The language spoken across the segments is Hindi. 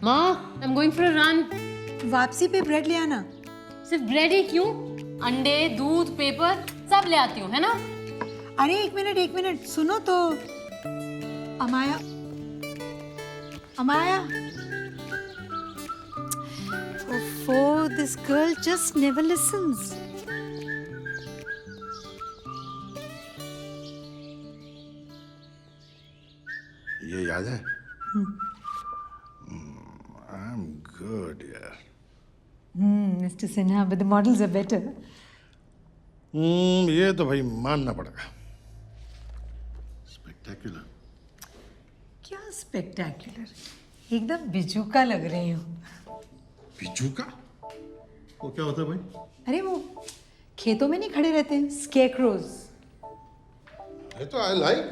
माँ, I am going for a run. वापसी पे ब्रेड ले आना। सिर्फ ब्रेड ही क्यों? अंडे, दूध, पेपर सब ले आती हूँ, है ना? अरे एक मिनट सुनो तो। अमाया, अमाया। Oh, this girl just never listens. ये याद है? आई एम गुड यार। Mr. Sinha, but the models are better. ये तो भाई मानना पड़ेगा। स्पेक्टेकुलर। क्या स्पेक्टेक्युलर, एकदम बिजूका लग रही हूँ। बिजू का? वो क्या होता है भाई? अरे वो खेतों में नहीं खड़े रहते हैं, स्केयरक्रोज। ये तो आई लाइक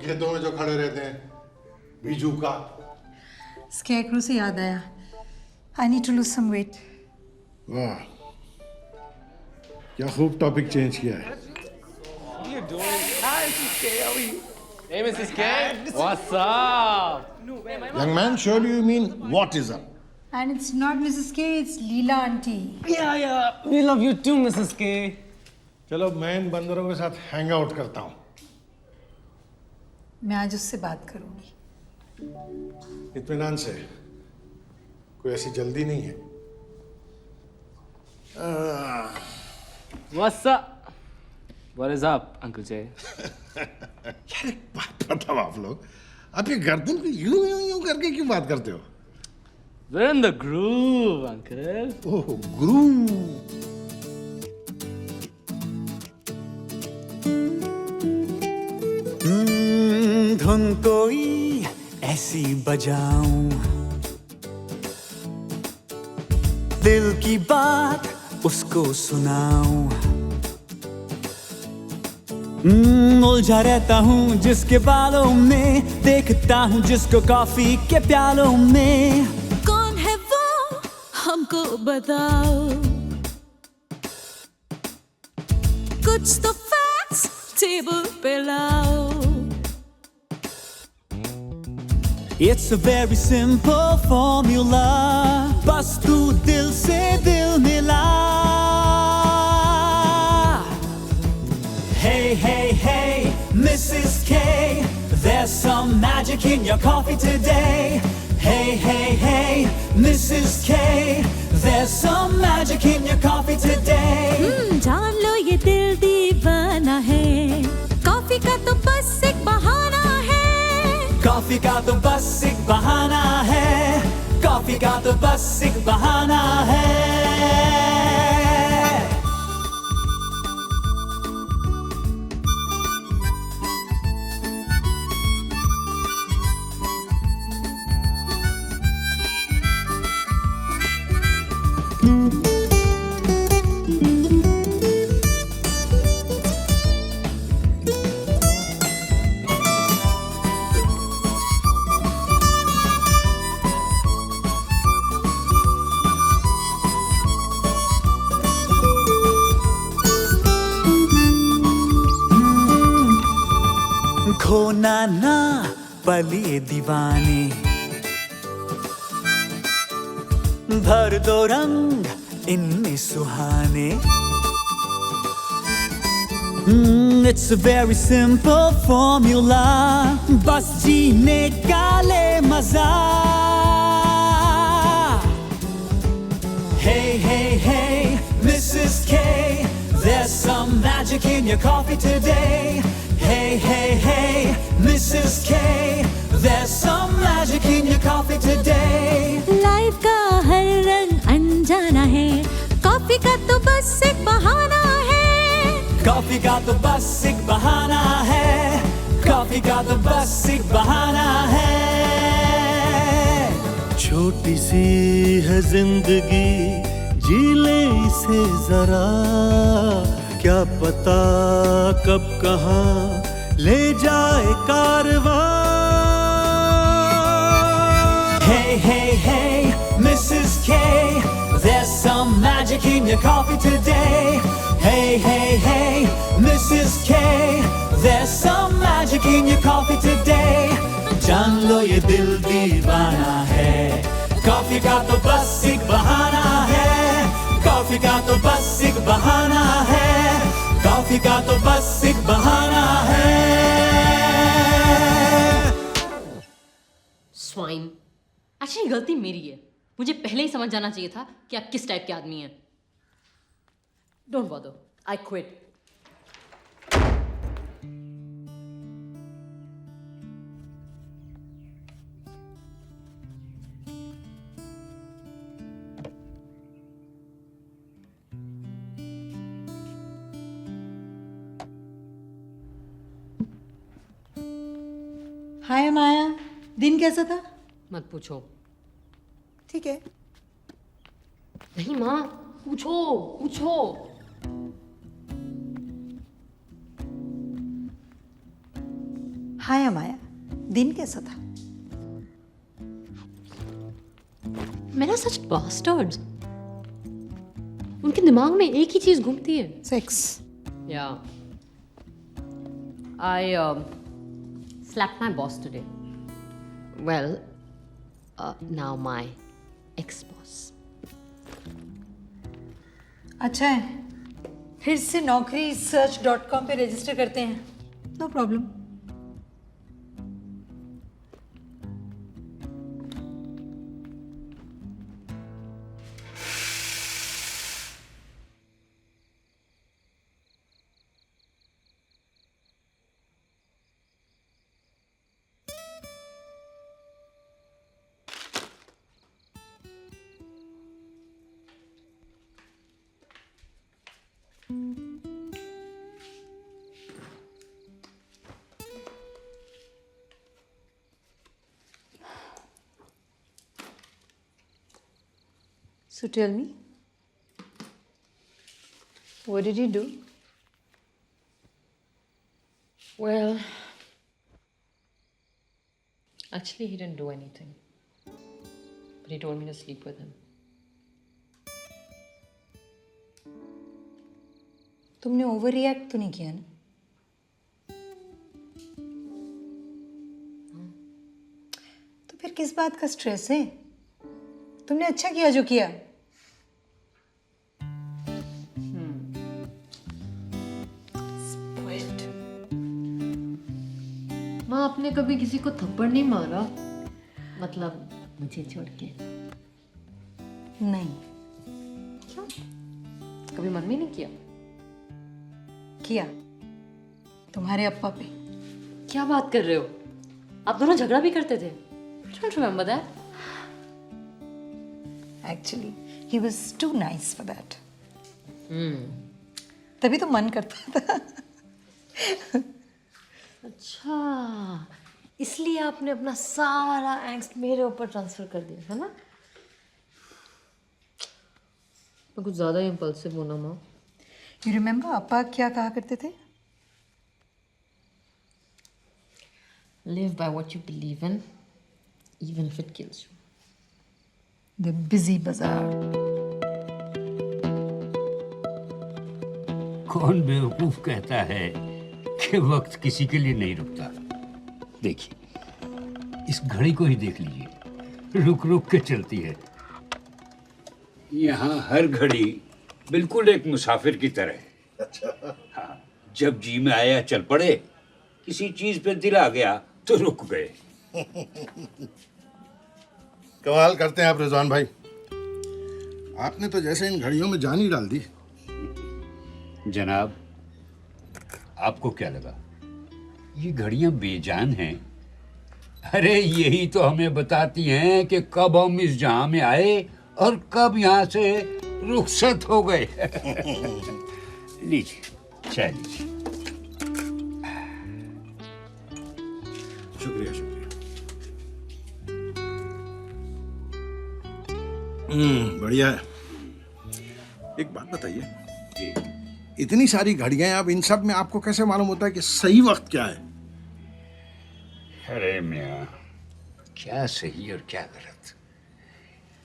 खेतों में जो खड़े रहते हैं, बिजू का। स्केयरक्रो से याद आया, I need to lose some weight. वाह, क्या खूब टॉपिक चेंज किया है। Hey, Mrs. K. What's up? Young man, surely you mean what is up? And it's not Mrs. K, it's Leela auntie. Yeah. We love you too, Mrs. K. चलो मैं इन बंदरों के साथ हैंग आउट करता हूँ। मैं आज उससे बात करूंगी। इत्मीनान से, कोई ऐसी जल्दी नहीं है। What's up? What is up, Uncle Jay? यार एक बात बताओ आप लोग, आप ये गर्दन को यूं करके क्यों बात करते हो? We're in the groove, Uncle. ओह गुरु। धुन कोई ऐसी बजाऊं, दिल की बात उसको सुनाऊं। उलझा रहता हूँ जिसके बालों में, देखता हूँ जिसको कॉफी के प्यालों में। कौन है वो हमको बताओ, कुछ तो फैक्ट्स टेबल पे लाओ। It's a very simple formula, बस तू दिल से दिल मिला। Hey, Mrs. K, there's some magic in your coffee today. Hey, Mrs. K, there's some magic in your coffee today. जान लो ये दिल दीवाना है, कॉफी का तो बस एक बहाना है। कॉफी का तो बस एक बहाना है, कॉफी का तो बस एक बहाना है। खोना ना पलिए दीवाने, भर दो रंग इनमें सुहाने। It's a very simple formula, बस जीने का ले मजा। Hey, Mrs. K, there's some magic in your coffee today. Hey, Mrs. K, there's some magic in your coffee today. Life का हर रंग अनजाना है, कॉफी का तो बस एक बहाना है। कॉफी का तो बस एक बहाना है, कॉफी का तो बस एक बहाना है। छोटी सी है जिंदगी, जी ले इसे जरा, क्या पता कब कहाँ ले जाए कारवां। Hey, Mrs. K, there's some magic in your coffee today. Hey, Mrs. K, there's some magic in your coffee today. जान लो ये दिल दीवाना है, कॉफी का तो बस एक बहाना है, कॉफी का तो बस एक बहाना है, कॉफी का तो बस एक बहाना है। स्वाइन, एक्चुअली गलती मेरी है। मुझे पहले ही समझ जाना चाहिए था कि आप किस टाइप के आदमी हैं। Don't bother, I quit. Hi Maya, दिन कैसा था? मत पूछो। ठीक है। नहीं माँ, पूछो पूछो। हाय माया, दिन कैसा था? मेरा सच बास्टर्ड्स, उनके दिमाग में एक ही चीज घूमती है। सेक्स। या आई slapped my boss today. Well, now my ex-boss. अच्छा है, फिर से नौकरी search.com पे रजिस्टर करते हैं। No problem. So tell me, what did you do? Well, actually he didn't do anything. But he told me to sleep with him. तुमने ओवर रिएक्ट तो नहीं किया ना? तो फिर किस बात का स्ट्रेस है? तुमने अच्छा किया जो किया। माँ, आपने कभी किसी को थप्पड़ नहीं मारा? मतलब मुझे छोड़ के। नहीं। क्यों? कभी मन में नहीं किया? किया, तुम्हारे अप्पा पे। क्या बात कर रहे हो? आप दोनों झगड़ा भी करते थे? Don't remember that. Actually, he was too nice for that. तभी तो मन करता था। अच्छा, इसलिए आपने अपना सारा एंग्स्ट मेरे ऊपर ट्रांसफर कर दिया है ना? मैं कुछ ज़्यादा इम्पल्सिव हूँ ना माँ। You remember अप्पा क्या कहा करते थे? Live by what you believe in, even if it kills you. The busy bazaar. कौन बेवकूफ कहता है कि वक्त किसी के लिए नहीं रुकता। देखिए, इस घड़ी को ही देख लीजिए, रुक रुक के चलती है। यहाँ हर घड़ी बिल्कुल एक मुसाफिर की तरह है। अच्छा। हाँ, जब जी में आया चल पड़े, किसी चीज पे दिल आ गया तो रुक गए। कमाल करते हैं आप रिजवान भाई। आपने तो जैसे इन घड़ियों में जान ही डाल दी। जनाब, आपको क्या लगा ये घड़ियां बेजान हैं? अरे यही तो हमें बताती हैं कि कब हम इस जहां में आए और कब यहाँ से रुखसत हो गए। लीजिए चाय लीजिए। शुक्रिया शुक्रिया। बढ़िया है। एक बात बताइए, इतनी सारी घड़ियां हैं, अब इन सब में आपको कैसे मालूम होता है कि सही वक्त क्या है? अरे मियां, क्या सही और क्या गलत,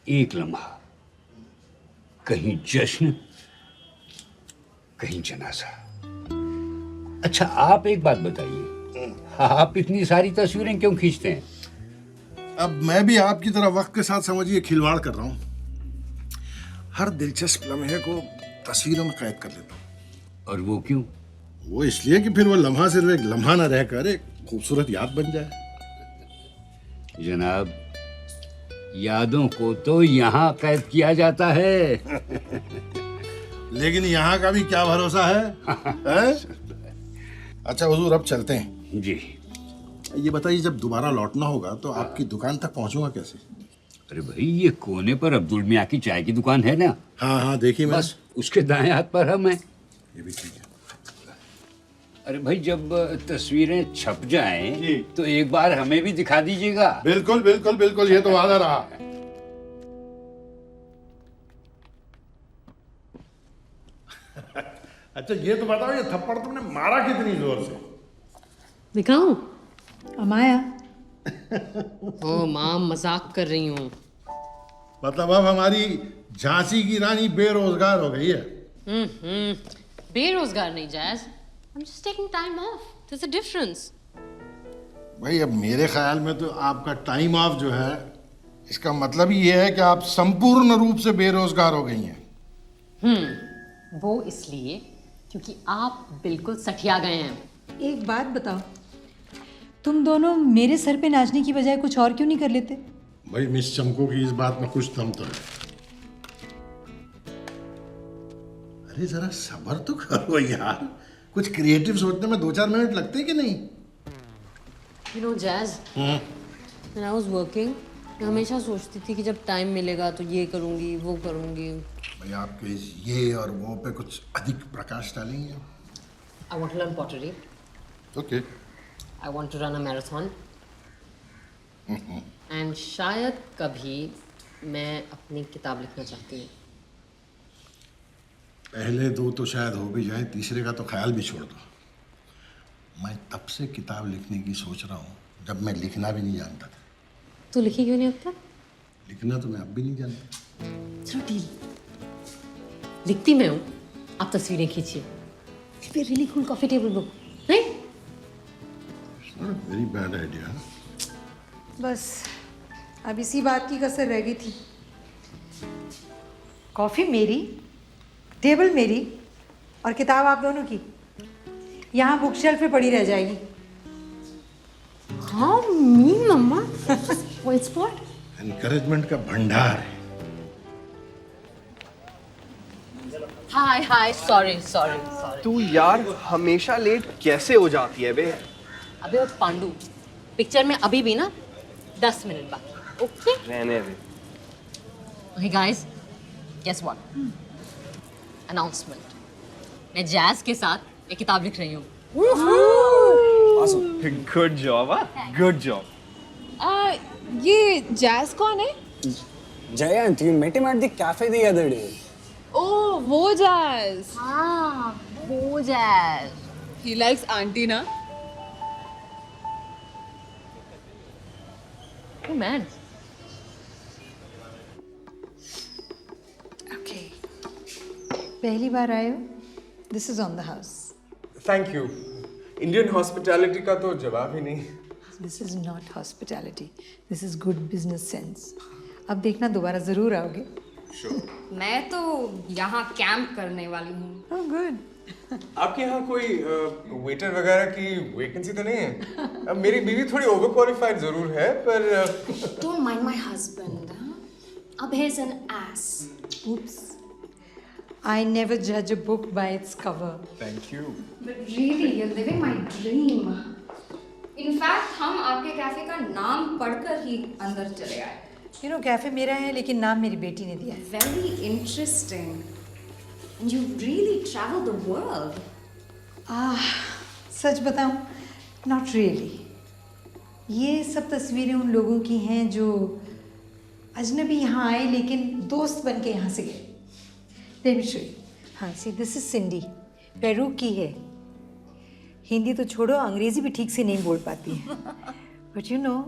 एक लम्हा कहीं जश्न कहीं जनाजा। अच्छा आप एक बात बताइए, आप इतनी सारी तस्वीरें क्यों खींचते हैं? अब मैं भी आपकी तरह वक्त के साथ समझिए खिलवाड़ कर रहा हूँ। हर दिलचस्प लम्हे को तस्वीरों में कैद कर लेता हूँ। और वो क्यों? वो इसलिए कि फिर वो लम्हा सिर्फ एक लम्हा न रहकर एक खूबसूरत याद बन जाए। जनाब, यादों को तो यहाँ कैद किया जाता है। लेकिन यहाँ का भी क्या भरोसा है, है? अच्छा हुजूर, अब चलते हैं। जी। ये बताइए, जब दोबारा लौटना होगा तो आपकी दुकान तक पहुंचूंगा कैसे? अरे भाई, ये कोने पर अब्दुल मियाँ की चाय की दुकान है ना? हाँ हाँ, देखिए मैं। बस उसके दाएं हाथ पर हम हैं। ये भी ठीक है। अरे भाई, जब तस्वीरें छप जाएं तो एक बार हमें भी दिखा दीजिएगा। बिल्कुल बिल्कुल बिल्कुल, ये तो वादा रहा। अच्छा ये तो बताओ, ये थप्पड़ तुमने मारा कितनी जोर से? दिखाऊं? अमाया, ओ माँ, मजाक कर रही हूँ। मतलब अब हमारी झांसी की रानी बेरोजगार हो गई है। बेरोजगार नहीं jazz, I'm just taking time off. There's a difference. भाई अब मेरे ख्याल में तो आपका टाइम ऑफ जो है, इसका मतलब ही ये है कि आप संपूर्ण रूप से बेरोजगार हो गई हैं। वो इसलिए क्योंकि आप बिल्कुल सठिया गए हैं। एक बात बताओ, तुम दोनों मेरे सर पे नाचने की बजाय कुछ और क्यों नहीं कर लेते? भाई मिस चमको की इस बात में कुछ दम तो है। अरे जरा सब्र तो करो यार, कुछ क्रिएटिव सोचने में 2-4 मिनट लगते हैं कि नहीं? You know, Jazz, when I was working, मैं हमेशा सोचती थी कि जब टाइम मिलेगा तो ये करूँगी, वो करूँगी। भाई आपके इस ये और वो पे कुछ अधिक प्रकाश डालेंगे? I want to learn pottery. Okay. I want to run a marathon. And शायद कभी मैं अपनी किताब लिखना चाहती हूँ। पहले 2 तो शायद हो भी जाए, तीसरे का तो ख्याल भी छोड़ दो। मैं तब से किताब लिखने की सोच रहा हूँ जब मैं लिखना भी नहीं जानता था। तू लिखी क्यों नहीं अब तक? लिखना तो मैं अब भी नहीं जानता। चलो डील। लिखती मैं हूँ, आप तस्वीरें खींचिए। It'll be a really cool coffee table book, नहीं? Very bad idea. बस अब इसी बात की कसर रह गई थी। कॉफी मेरी, टेबल मेरी और किताब आप दोनों की यहाँ बुक शेल्फ पे पड़ी रह जाएगी। How mean, मम्मा? Spoil sport? एनकरेजमेंट का भंडार है। Hi, sorry. तू यार हमेशा लेट कैसे हो जाती है बे? अबे वो पांडू, पिक्चर में अभी भी ना 10 मिनट बाकी, ओके? रहने दे। Okay guys, guess what? Announcement. मैं जैज के साथ एक किताब लिख रही हूँ। Good job, good job. ये जैज कौन है? Jayant, you met him at the cafe the other day. ओह, वो जैज। हाँ, वो जैज। He likes आंटी ना? Hey man. ओके, पहली बार आए हो? This is on the house. Thank you. Indian hospitality का तो जवाब ही नहीं। This is not hospitality, this is good business sense. अब देखना दोबारा जरूर आओगे। मैं तो यहाँ कैंप करने वाली हूँ। Oh good. आपके यहाँ कोई वेटर वगैरह की वैकेंसी तो नहीं है? अब मेरी बीवी थोड़ी ओवर क्वालिफाइड जरूर है, पर Don't mind my husband. Abhay's an ass. Oops. I never judge a book by its cover. Thank you. But really, you're living my dream. In fact, हम आपके कैफे का नाम पढ़कर ही अंदर चले आए। You know, कैफे मेरा है लेकिन नाम मेरी बेटी ने दिया है। Very interesting. And you really travel the world. सच बताऊं, not really. ये सब तस्वीरें उन लोगों की हैं जो अजनबी यहाँ आए लेकिन दोस्त बन के यहाँ से गए। Let me show you. हाँ, see, this is Cindy. Peru की है। हिंदी तो छोड़ो, अंग्रेजी भी ठीक से नहीं बोल पाती है। But you know,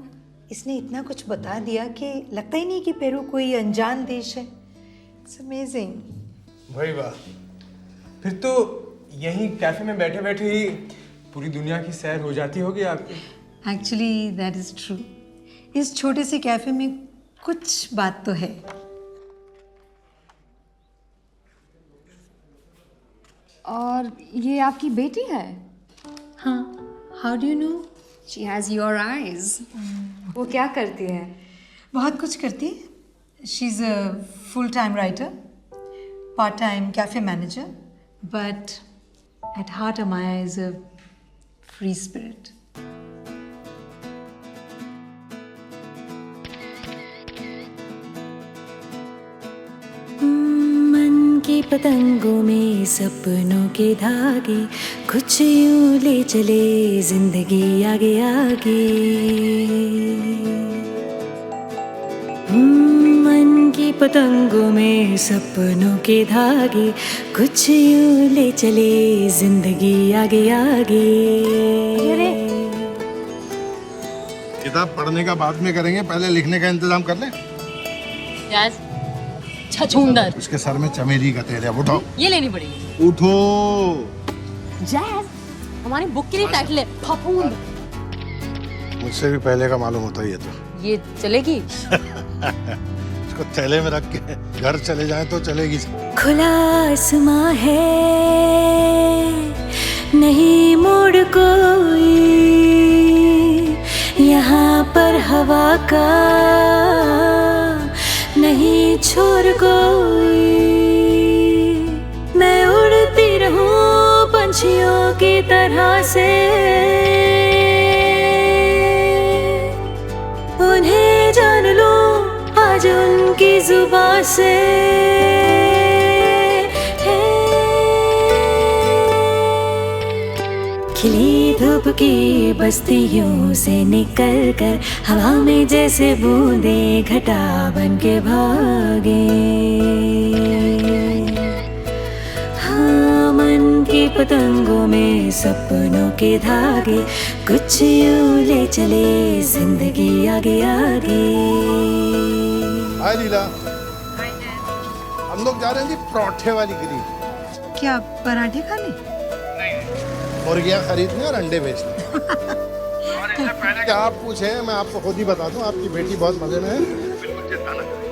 इसने इतना कुछ बता दिया कि लगता ही नहीं कि पेरू कोई अनजान देश है। It's amazing. भाई वाह, फिर तो यहीं कैफे में बैठे बैठे ही पूरी दुनिया की सैर हो जाती होगी आपकी। Actually, that is true. इस छोटे से कैफे में कुछ बात तो है। और ये आपकी बेटी है? हाँ, how do you know? She has your eyes. वो क्या करती है? बहुत कुछ करती है। She is a full time writer, part time cafe manager, but at heart Amaya is a free spirit. मन की पतंगों में सपनों के धागे, कुछ यूं ले चले जिंदगी आगे आगे। मन की पतंगों में सपनों के धागे, कुछ यूं ले चले जिंदगी आगे आगे। किताब पढ़ने का बाद में करेंगे, पहले लिखने का इंतजाम कर लें। यस, छछूंदर। उसके सर में चमेली का तेल है, उठाओ। ये लेनी पड़ेगी। उठो। जैज, हमारी बुक के लिए टाइटल है फफूंद। मुझसे भी पहले का मालूम होता ये तो। ये चलेगी? इसको थैले में रख के घर चले जाएं तो चलेगी। खुला आसमां है, नहीं मोड़ कोई, यहाँ पर हवा का नहीं छोर कोई। मैं उड़ती रहूं पंछियों की तरह से, उन्हें जान लूं आज उनकी जुबां से। खिली धूप की बस्तियों से निकल कर हवा में जैसे बूंदे घटा बन के भागे। हाँ, मन की पतंगों में सपनों के धागे, कुछ यूं ले चले जिंदगी आगे आगे। हाय लीला, हम लोग जा रहे हैं जी पराठे वाली गली। क्या पराठे खाने? मुर्गियाँ खरीदने और अंडे बेचने। क्या आप पूछे, मैं आपको खुद ही बता दूं, आपकी बेटी बहुत मजे में है। बिल्कुल चिंता ना करें।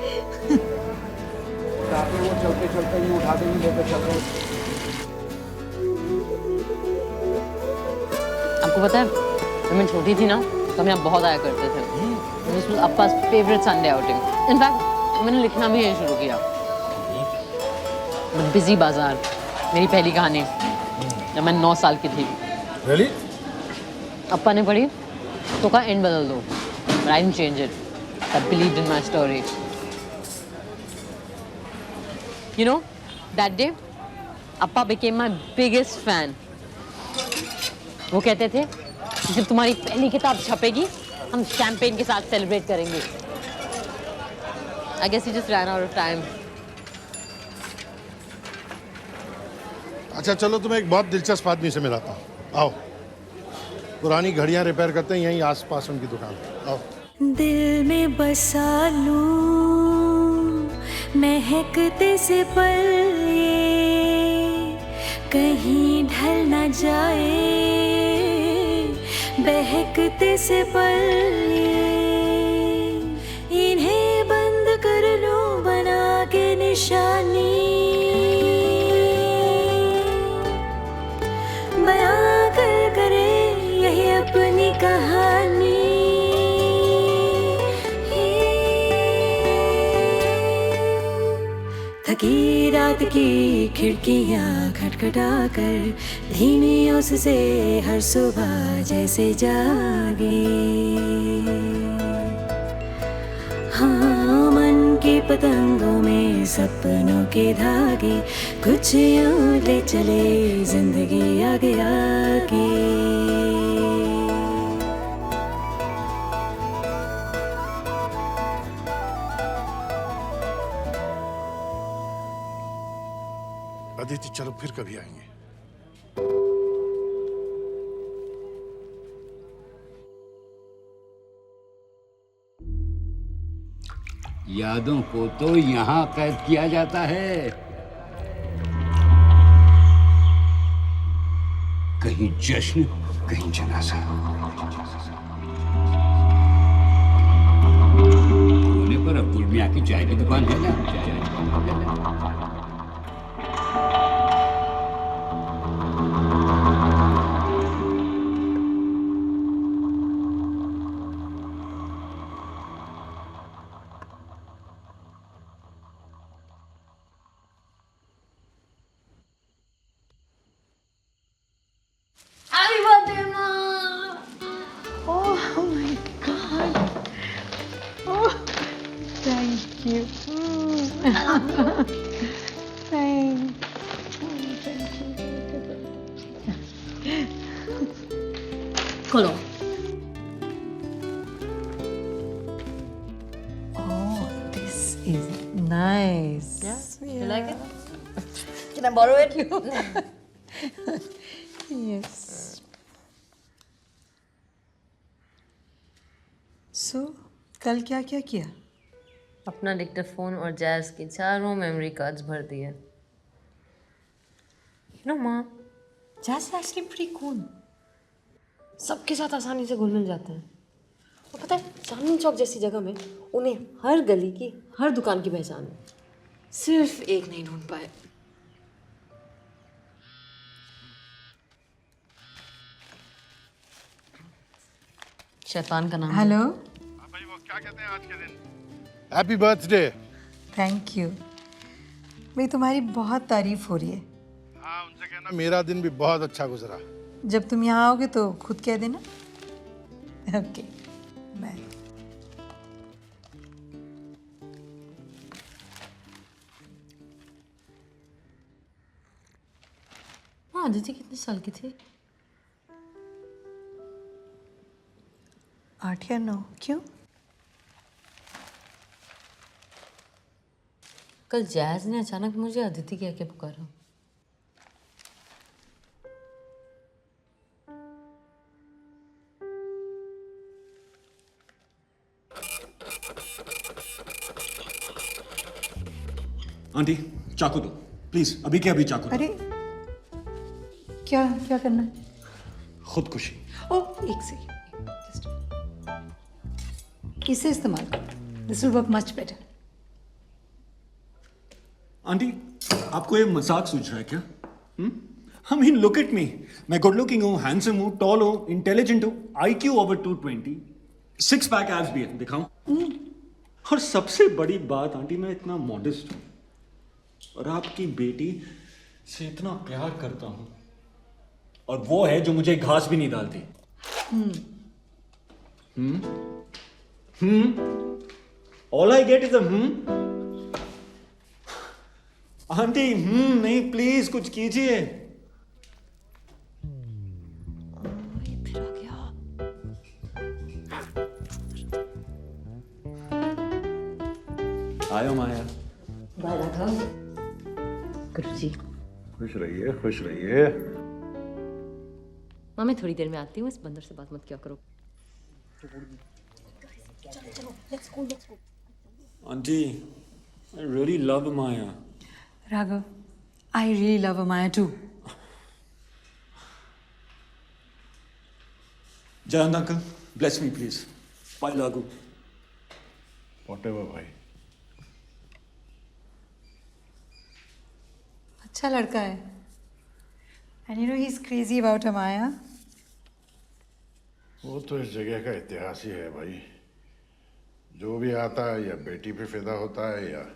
वो चलते चलते ही उठा देंगे, लेकर चलते। आपको पता है, जब मैं छोटी थी ना तो हम यहाँ बहुत आया करते थे। This was Appa's favourite Sunday outing. In fact मैंने लिखना भी यही शुरू किया। बिजी बाजार, मेरी पहली कहानी, जब मैं 9 साल की थी। Really? अप्पा ने पढ़ी तो कहा एंड बदल दो, but I didn't change it. I believed in my story. You know, that day, Appa became my biggest fan. वो कहते थे जब तुम्हारी पहली किताब छपेगी, हम शैंपेन के साथ सेलिब्रेट करेंगे। I guess he just ran out of time. अच्छा चलो, तुम्हें एक बहुत दिलचस्प आदमी से मिलाता हूँ। आओ, पुरानी घड़ियाँ रिपेयर करते हैं यहीं आसपास उनकी दुकान। आओ। दिल में बसा लूं महकते से पल ये, कहीं ढल न जाए बहकते से पल ये। इन्हें बंद कर लूं बना के निशानी, बयां कर करे यही अपनी कहानी। थकी रात की खिड़कियां खटखटा कर, धीमी ओस से हर सुबह जैसे जागे। हाँ, मन की पतंगों में सपनों के धागे, कुछ यूं ले चले जिंदगी आगे आगे। अदिति, चलो फिर कभी आएंगे। यादों को तो यहाँ कैद किया जाता है, कहीं जश्न कहीं जनाजा। पर अब्दुल मियाँ की चाय की दुकान है ना। Happy birthday, Ma! Oh my God! Oh, thank you. खोलो। Oh, this is nice. Yeah? You like it? Can I borrow it? Yes. So, कल क्या क्या किया? अपना डिक्टाफोन और जैज की चारों मेमोरी कार्ड्स भर दिए। You know, माँ, jazz is actually pretty cool. सबके साथ आसानी से घुल मिल जाते हैं। और पता है, चांदनी चौक जैसी जगह में उन्हें हर गली की, हर दुकान की पहचान है। सिर्फ एक नहीं ढूंढ पाए। शैतान का नाम। हेलो। भाई वो क्या कहते हैं आज के दिन? Happy birthday. Thank you. भाई तुम्हारी बहुत तारीफ हो रही है। हाँ, उनसे कहना मेरा दिन भी बहुत अच्छा गुजरा। जब तुम यहाँ आओगे तो खुद कह देना। Okay, bye. हाँ, अदिति कितने साल की थी? 8 या 9। क्यों? कल जैज ने अचानक मुझे अदिति कह के पुकारा। आंटी चाकू दो प्लीज, अभी के अभी चाकू दो। अरे क्या क्या करना है? खुदकुशी। ओ एक सेकंड, इसे इस्तेमाल करो। This will work much better. Aunty आपको ये मजाक सूझ रहा है क्या? I mean look at me, मैं गुड लुकिंग हूँ, हैंडसम हूँ, टॉल हूँ, इंटेलिजेंट हूँ, IQ ओवर 220, 6 पैक एब्स भी है, दिखाऊं? और सबसे बड़ी बात आंटी, मैं इतना मॉडेस्ट हूँ और आपकी बेटी से इतना प्यार करता हूँ, और वो है जो मुझे घास भी नहीं डालती। All I get is a aunty. नहीं, प्लीज कुछ कीजिए। फिर आ गया। आयो माया। बाय राघव। गुरुजी। खुश रहिए, खुश रहिए। माँ, मैं थोड़ी देर में आती हूँ, इस बंदर से बात मत किया करो। Aunty, I really love Maya. Raghav, I really love Amaya too. Jayant uncle, bless me please. Bye Lagu. Whatever भाई। अच्छा लड़का है। And you know he's crazy about Amaya. वो तो इस जगह का इतिहास ही है भाई। जो भी आता है या बेटी पे फिदा होता है या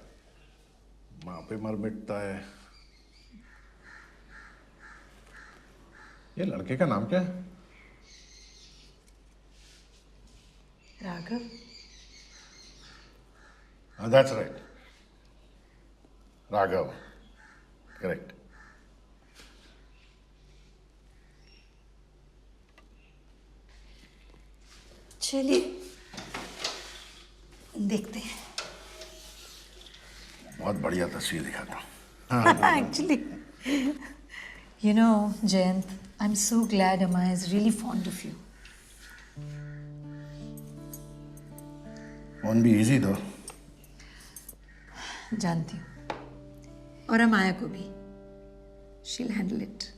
माँ पे मर मिटता है। ये लड़के का नाम क्या है? Raghav. That's right, Raghav, correct. चलिए देखते हैं। बहुत बढ़िया तस्वीर दिखाता हूँ। Actually, you know, Jayant, I'm so glad Amaya is really fond of you. Won't be easy though. जानती हूँ, और अमाया को भी। She'll handle it.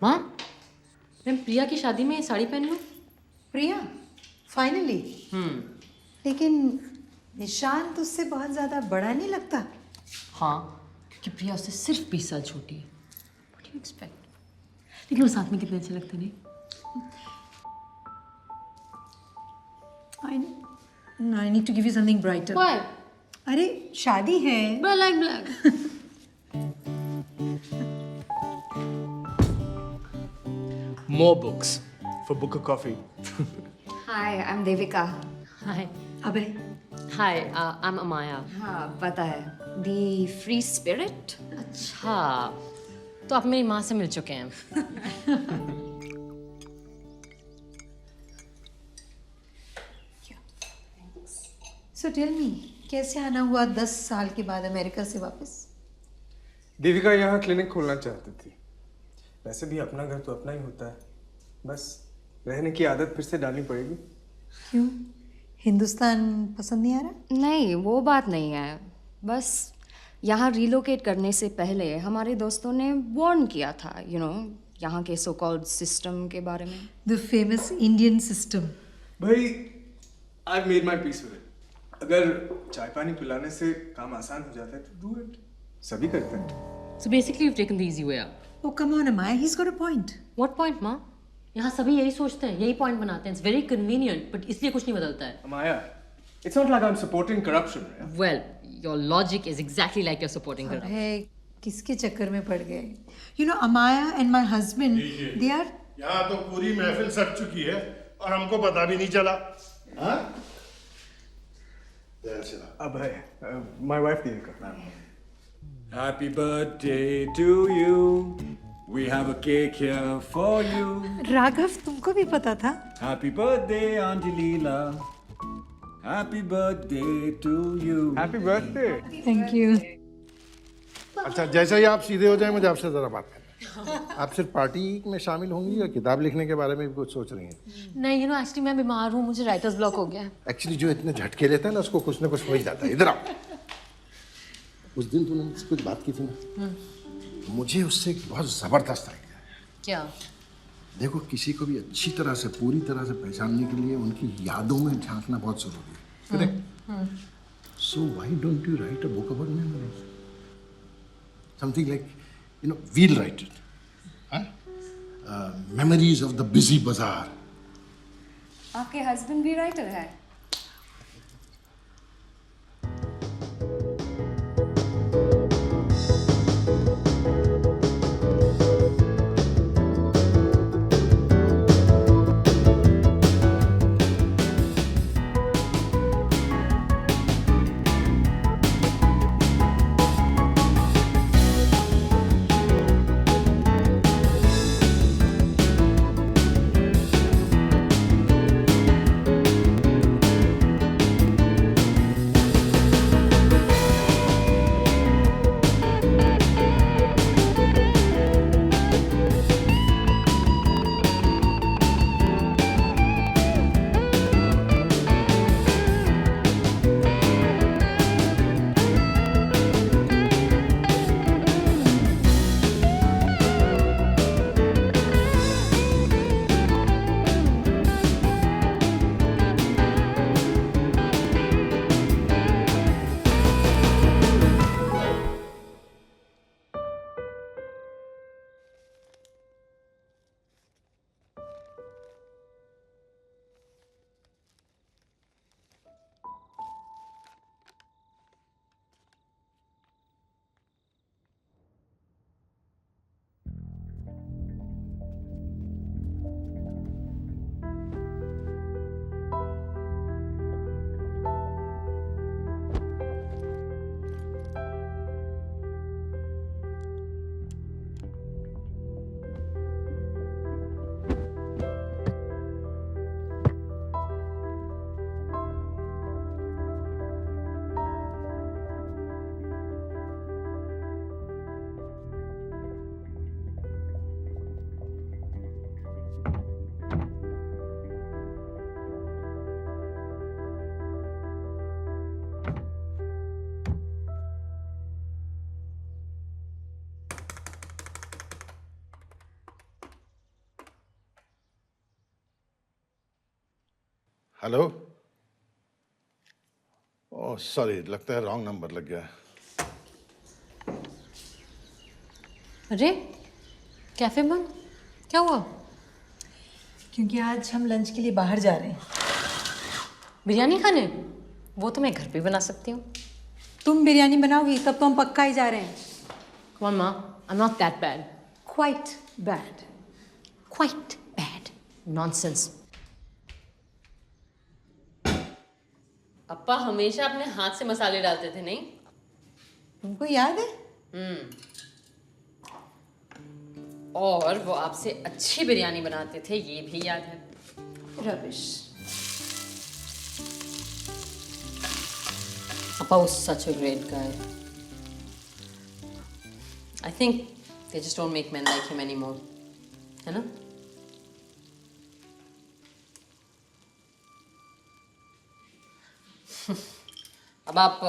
माँ, मैं प्रिया की शादी में साड़ी पहन लूँ? प्रिया फाइनली। लेकिन निशान तो उससे बहुत ज़्यादा बड़ा नहीं लगता। हाँ, क्योंकि प्रिया उससे सिर्फ 20 साल छोटी है। What do you expect? लेकिन वो साथ में कितने अच्छे लगते नहीं? I need to give you something brighter. Why? अरे शादी है। But I like black. More books for book of coffee. Hi, I'm Devika. Hi. अबे Hi, I'm Amaya. हाँ पता है। The free spirit? अच्छा, तो आप मेरी माँ से मिल चुके हैं। So tell me, कैसे आना हुआ 10 साल के बाद अमेरिका से वापस? देविका यहाँ क्लिनिक खोलना चाहती थी। वैसे भी अपना घर तो अपना ही होता है। बस रहने की आदत फिर से डालनी पड़ेगी। क्यों? हिंदुस्तान पसंद नहीं आ रहा? नहीं, वो बात नहीं है। बस यहाँ रिलोकेट करने से पहले हमारे दोस्तों ने वार्न किया था, यहाँ के सो कॉल्ड सिस्टम के बारे में। The famous Indian system. भाई, I've made my peace with it. अगर चाय पानी पिलाने से काम आसान हो जाता है तो do it. सभी करते हैं। So basically you've taken the easy way out. Oh come on Amaya, he's got a point. What point, माँ? यहाँ सभी यही सोचते हैं, यही पॉइंट बनाते हैं। It's very convenient, but इसलिए कुछ नहीं बदलता है। Amaya, it's not like I'm supporting corruption. Yeah? Well, your logic is exactly like you're supporting her. अरे किसके चक्कर में पड़ गए? Amaya and my husband, they are. यहाँ तो पूरी महफिल सज चुकी है और हमको पता भी नहीं चला। हाँ? अब है, my wife Devika. Happy birthday to you. We have a cake here for you. Raghav तुमको भी पता था? Happy birthday, Angelina. Happy birthday to you. Happy birthday. Thank you. अच्छा, जैसे ही आप सीधे हो जाए मुझे आपसे ज़रा बात करनी है। आप सिर्फ पार्टी में शामिल होंगी या किताब लिखने के बारे में भी कुछ सोच रही हैं? नहीं, एक्चुअली मैं बीमार हूँ, मुझे राइटर्स ब्लॉक हो गया है। एक्चुअली जो इतने झटके लेता है ना उसको कुछ ना कुछ हो ही जाता है। इधर आओ। उस दिन तूने मुझसे कुछ बात की थी ना, मुझे उससे एक बहुत ज़बरदस्त आइडिया है। क्या? देखो, किसी को भी अच्छी तरह से पूरी तरह से पहचानने के लिए उनकी यादों में झांकना बहुत जरूरी है। Correct? So why don't you right a book about memories? Something like, we'll write it. Memories of the busy bazaar. आपके हस्बैंड भी राइटर है? हेलो। ओह सॉरी, लगता है रॉन्ग नंबर लग गया। अरे कैफे बंद, क्या हुआ? क्योंकि आज हम लंच के लिए बाहर जा रहे हैं। बिरयानी खाने? वो तो मैं घर पे बना सकती हूँ। तुम बिरयानी बनाओगी तब तो हम पक्का ही जा रहे हैं। Come on, Ma. I'm not that bad. Quite bad. Quite bad. Nonsense. अप्पा हमेशा अपने हाथ से मसाले डालते थे, नहीं? तुमको याद है? और वो आपसे अच्छी बिरयानी बनाते थे, ये भी याद है। Rubbish. Appa was such a great guy. I think they just don't make men like him anymore. है ना? अब आप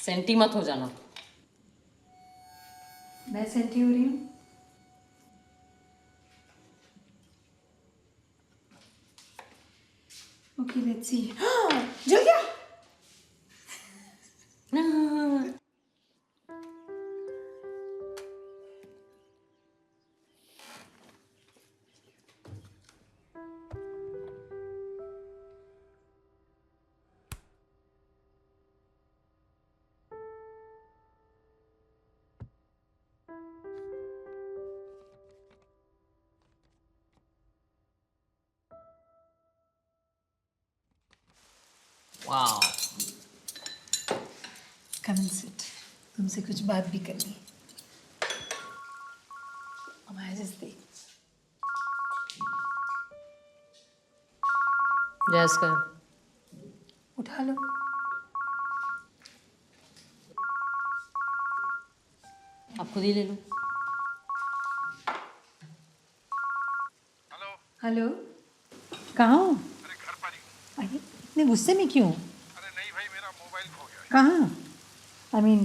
सेंटी मत हो जाना। मैं सेंटी हो रही हूँ। Okay, let's see. जल गया। Wow. Come and sit. तुमसे कुछ बात भी करनी। हमारे जैसे Yes, कर। उठा लो। आप खुद ही ले लो। हेलो, कहाँ हो? अरे घर पर ही हूँ। अरे इतने गुस्से में क्यों? अरे नहीं भाई, मेरा मोबाइल खो गया। कहाँ? I mean,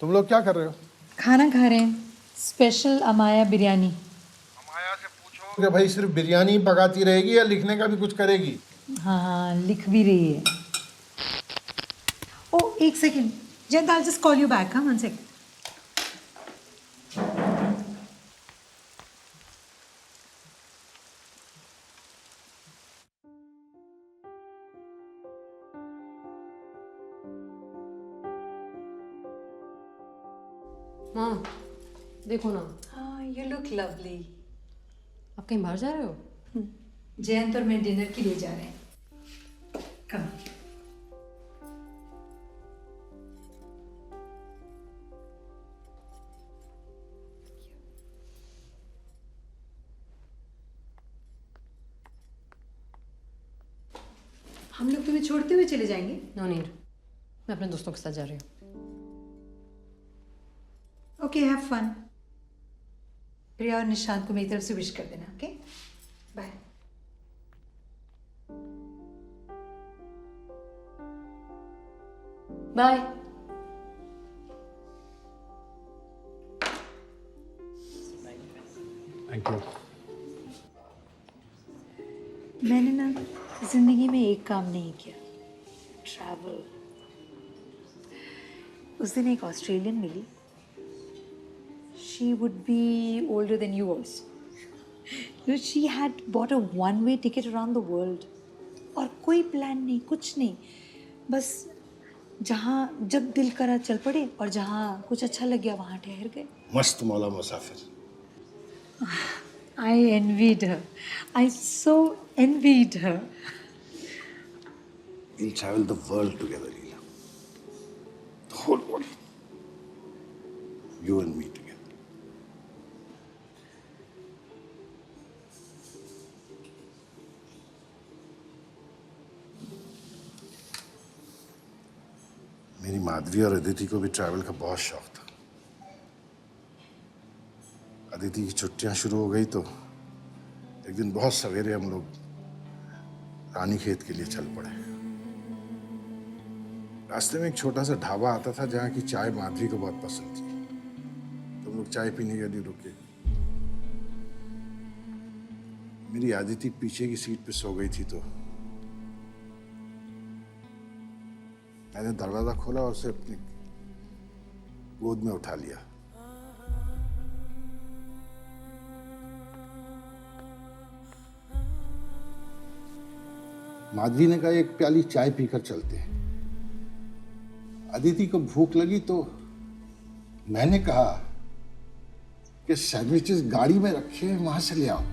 तुम लोग क्या कर रहे हो? खाना खा रहे हैं। स्पेशल अमाया बिरयानी। कि भाई सिर्फ बिरयानी पकाती रहेगी या लिखने का भी कुछ करेगी? हाँ, लिख भी रही है। ओ, एक second. Jayant, I'll just call you back. हाँ, 1 second. माँ, देखो ना। हाँ, you look lovely. आप कहीं बाहर जा रहे हो? जयंत और मैं डिनर के लिए जा रहे हैं। कम। हम लोग तुम्हें छोड़ते हुए चले जाएंगे? नो नीड, मैं अपने दोस्तों के साथ जा रही हूँ। Okay, have fun. प्रिया और निशांत को मेरी तरफ से विश कर देना। Okay, bye. Bye. Thank you. मैंने ना जिंदगी में एक काम नहीं किया, ट्रैवल। उस दिन एक ऑस्ट्रेलियन मिली। She would be older than you also. You know, she had bought a one-way ticket around the world. और कोई प्लान नहीं, कुछ नहीं, बस जहाँ जब दिल करा चल पड़े और जहाँ कुछ अच्छा लग गया वहाँ ठहर गए। मस्त मौला मुसाफिर। I envied her. I so envied her. We'll travel the world together, Leela. The whole world. You and me together. मेरी माधवी और अदिति को भी ट्रैवल का बहुत शौक था। अदिति की छुट्टियां शुरू हो गई तो एक दिन बहुत सवेरे हम लोग रानीखेत के लिए चल पड़े। रास्ते में एक छोटा सा ढाबा आता था जहाँ की चाय माधवी को बहुत पसंद थी। तो हम लोग चाय पीने के लिए रुके। मेरी आदिति पीछे की सीट पे सो गई थी तो मैंने दरवाजा खोला और उसे अपनी गोद में उठा लिया। माधवी ने कहा एक प्याली चाय पीकर चलते हैं। अदिति को भूख लगी तो मैंने कहा कि सैंडविचेस गाड़ी में रखे हैं, वहां से ले आओ।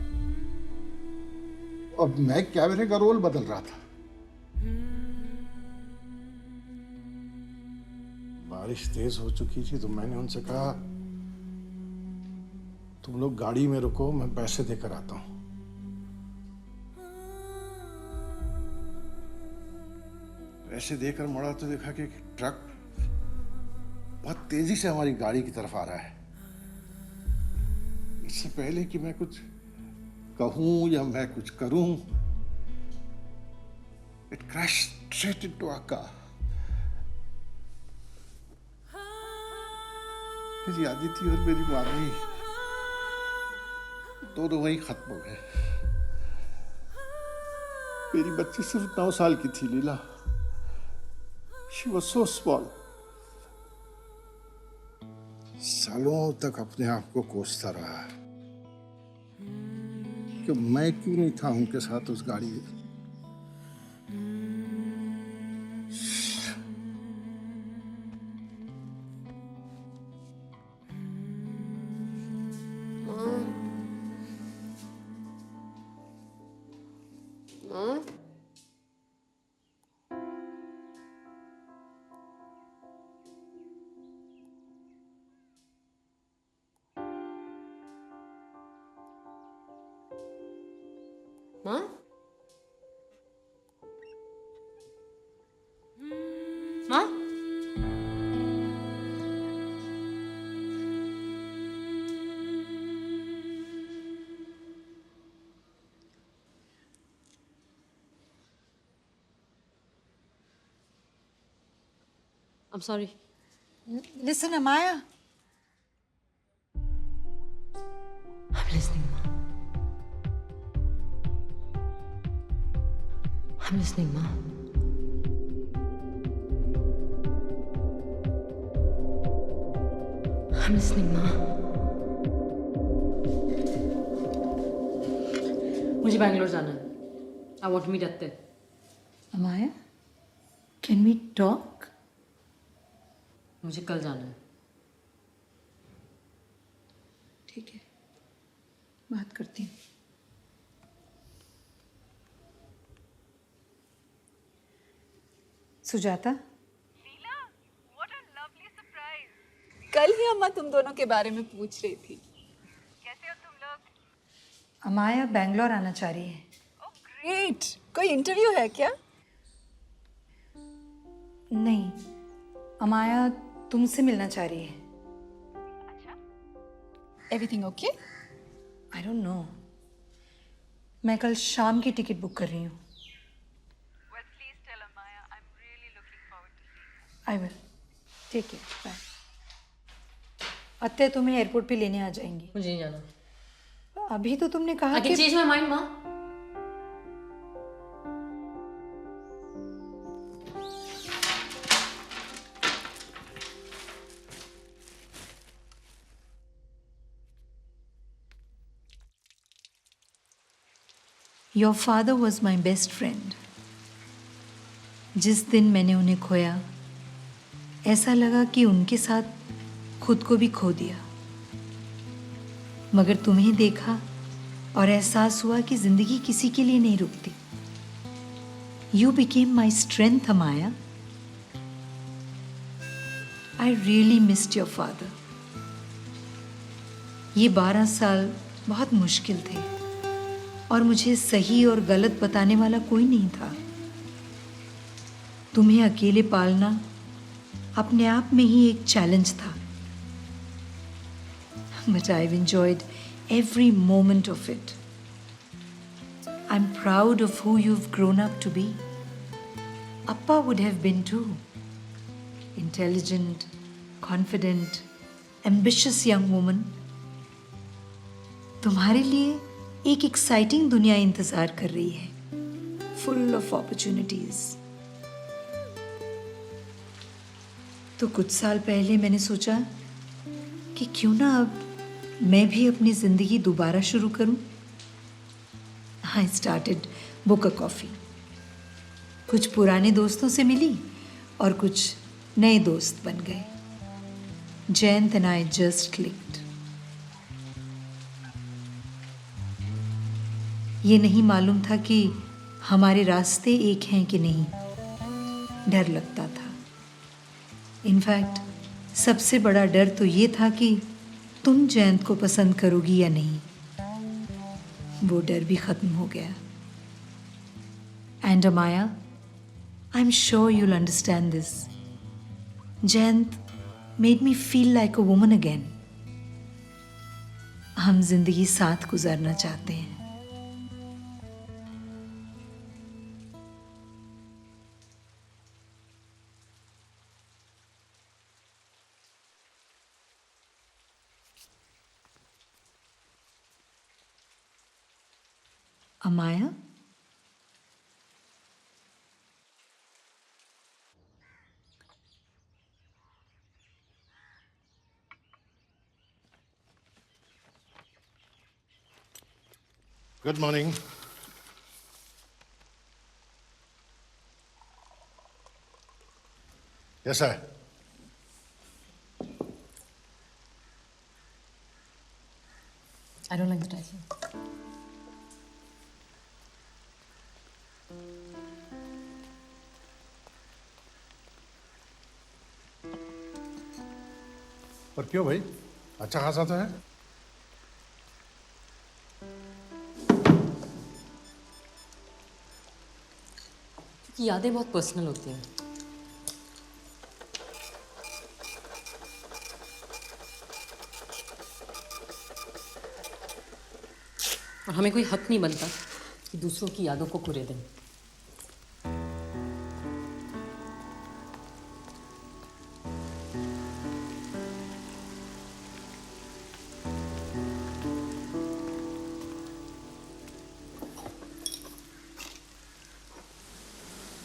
और मैं कैमरे का रोल बदल रहा था। बारिश तेज हो चुकी थी तो मैंने उनसे कहा तुम लोग गाड़ी में रुको, मैं पैसे देकर आता हूं। पैसे देकर मुड़ा तो देखा कि ट्रक बहुत तेजी से हमारी गाड़ी की तरफ आ रहा है। इससे पहले कि मैं कुछ कहूं या मैं कुछ करूं, it crash straight into our car. मेरी आदिति और मेरी माधवी दोनों वहीं खत्म हो गए। मेरी बच्ची सिर्फ 9 साल की थी, लीला। She was so small. सालों तक अपने आप को कोसता रहा कि मैं क्यों नहीं था उनके साथ उस गाड़ी में। माँ? माँ? I'm sorry. Listen, Amaya. I'm listening, Ma. I'm listening, Ma. I'm listening, Ma. मुझे बैंगलोर जाना है। I want to meet Atte. Amaya, can we talk? मुझे कल जाना है। ठीक है, बात करती हूँ। सुजाता, कल ही अम्मा तुम दोनों के बारे में पूछ रही थी। कैसे हो तुम लोग? अमाया बैंगलोर आना चाह रही है। ग्रेट। कोई इंटरव्यू है क्या? नहीं, अमाया तुमसे मिलना चाह रही है। Everything okay? I don't know. मैं कल शाम की टिकट बुक कर रही हूँ। I will. Take care, bye. अत्ते तुम्हें एयरपोर्ट पे लेने आ जाएंगी। मुझे नहीं जाना। अभी तो तुमने कहा कि चेंज माय माइंड, माँ। Your father was my best friend. जिस दिन मैंने उन्हें खोया, ऐसा लगा कि उनके साथ खुद को भी खो दिया। मगर तुम्हें देखा और एहसास हुआ कि जिंदगी किसी के लिए नहीं रुकती। You became my strength, Amaya. I really missed your father. ये 12 साल बहुत मुश्किल थे और मुझे सही और गलत बताने वाला कोई नहीं था। तुम्हें अकेले पालना अपने आप में ही एक चैलेंज था। But I've enjoyed every moment of it. I'm proud of who you've grown up to be. Appa would have been too. Intelligent, confident, ambitious young woman. तुम्हारे लिए एक एक्साइटिंग दुनिया इंतजार कर रही है, फुल ऑफ अपॉर्चुनिटीज। तो कुछ साल पहले मैंने सोचा कि क्यों ना अब मैं भी अपनी जिंदगी दोबारा शुरू करूं। I started book a coffee. कुछ पुराने दोस्तों से मिली और कुछ नए दोस्त बन गए। Jayant and I just clicked. ये नहीं मालूम था कि हमारे रास्ते एक हैं कि नहीं। डर लगता था। इनफैक्ट सबसे बड़ा डर तो ये था कि तुम जयंत को पसंद करोगी या नहीं। वो डर भी खत्म हो गया। And Amaya, I am sure you'll understand this. Jayant made me feel like a woman again. हम जिंदगी साथ गुजारना चाहते हैं। अमाया, गुड मॉर्निंग। कैसा है? I don't like the title. पर क्यों भाई? अच्छा खासा तो है। क्योंकि यादें बहुत पर्सनल होती हैं। और हमें कोई हक नहीं बनता कि दूसरों की यादों को कुरेदें।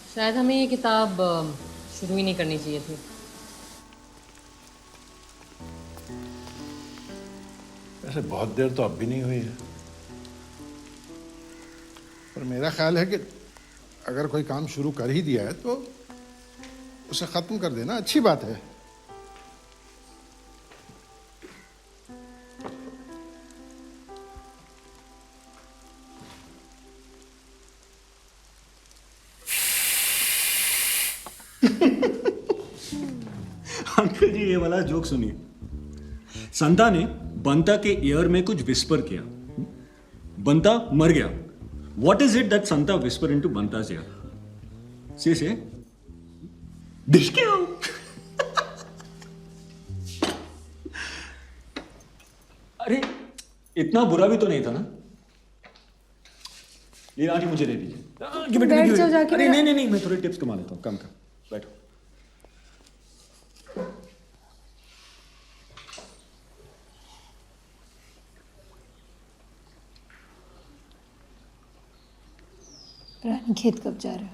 शायद हमें ये किताब शुरू ही नहीं करनी चाहिए थी। ऐसे बहुत देर तो अब भी नहीं हुई है, पर मेरा ख्याल है कि अगर कोई काम शुरू कर ही दिया है तो उसे खत्म कर देना अच्छी बात है। अंकल जी, ये वाला जोक सुनिए। संता ने बंता के ईयर में कुछ विस्पर किया। बंता मर गया। What is it that Santa whisper into Banta's ear? Say. Dishkyo. अरे इतना बुरा भी तो नहीं था ना। ये आंटी मुझे दे दीजिए। बैठ जाओ जाके। अरे नहीं, मैं थोड़ी टिप्स कमा लेता हूँ। कम बैठो। रानी खेत कब जा रहे हो?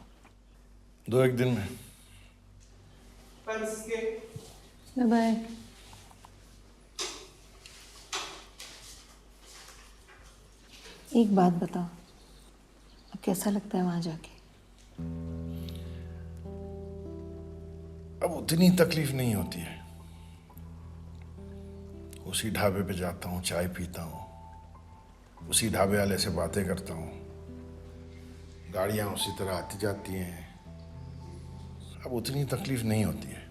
2-1 दिन में। Bye bye. एक बात बताओ, अब कैसा लगता है वहां जाके? अब उतनी तकलीफ नहीं होती है। उसी ढाबे पे जाता हूँ, चाय पीता हूँ, उसी ढाबे वाले से बातें करता हूँ, गाड़ियाँ उसी तरह आती जाती हैं। अब उतनी तकलीफ नहीं होती है।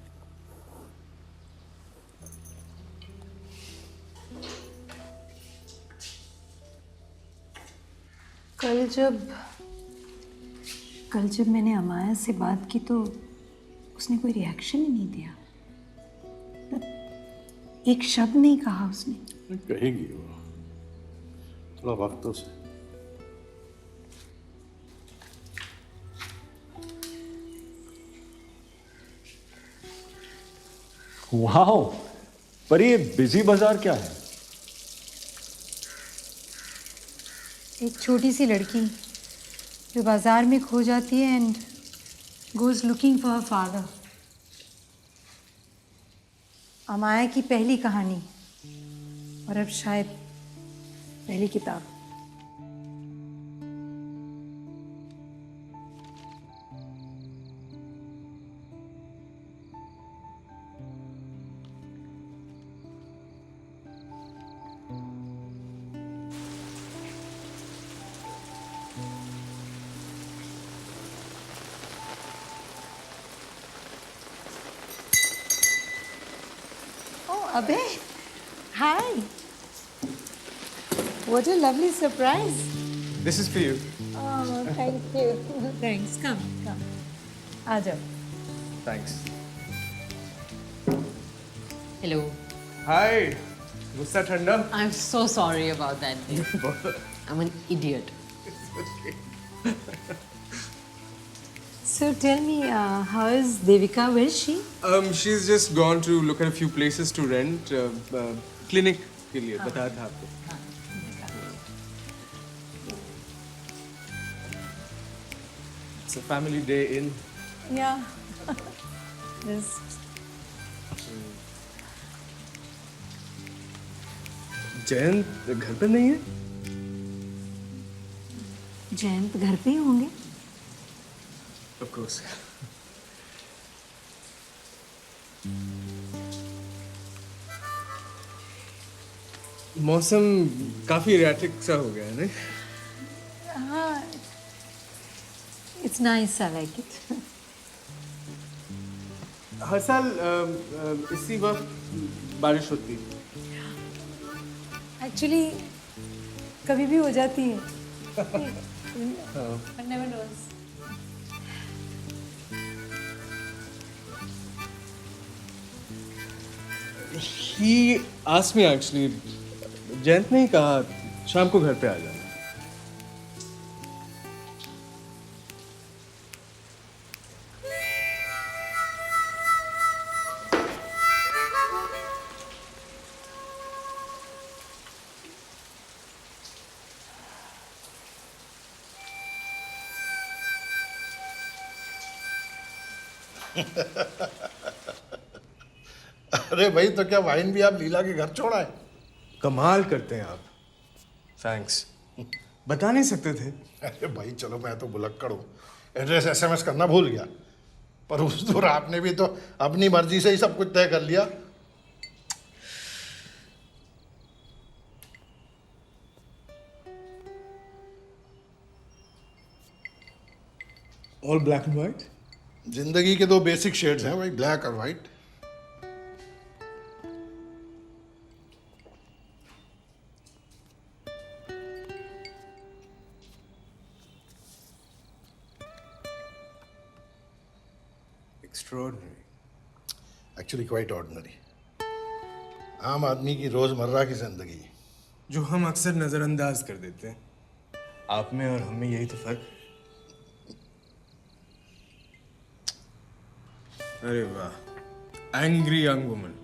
कल जब मैंने अमाया से बात की तो उसने कोई रिएक्शन ही नहीं दिया। एक शब्द नहीं कहा उसने। कहेगी वो, थोड़ा वक्त तो से। वाह, पर ये बिजी बाजार क्या है? एक छोटी सी लड़की जो बाजार में खो जाती है and goes looking for her father. Amaya की पहली कहानी और अब शायद पहली किताब। Abhay, hi. What a lovely surprise. This is for you. Oh, thank you. Thanks. Come. आ जाओ. Thanks. Hello. Hi. गुस्सा ठंडा? I'm so sorry about that. I'm an idiot. So tell me, how is Devika? Where is she? She's just gone to look at a few places to rent. Clinic के लिए बताया था आपको. It's a family day in. Yeah. Just. Jayant घर पे नहीं है? जयंत घर पे ही होंगे. Of course. मौसम काफी erratic सा हो गया है ना? हाँ. It's nice. I like it. हर साल इसी वक्त बारिश होती है. Actually, कभी भी हो जाती है. One never knows. He asked me actually. Jayant ने ही कहा शाम को घर पे आ जाना. अरे भाई, तो क्या वाइन भी आप लीला के घर छोड़ा है? कमाल करते हैं आप. थैंक्स. बता नहीं सकते थे. अरे भाई चलो, मैं तो भुलक्कड़ हूँ, एड्रेस SMS करना भूल गया. पर उस दूर आपने भी तो अपनी मर्जी से ही सब कुछ तय कर लिया. All black and white? जिंदगी के दो बेसिक शेड्स हैं भाई, ब्लैक और white. Extraordinary. Actually quite ordinary. आम आदमी की रोजमर्रा की जिंदगी जो हम अक्सर नजरअंदाज कर देते हैं. आप में और हम में यही तो फर्क. अरे वाह, एंग्री यंग वुमन.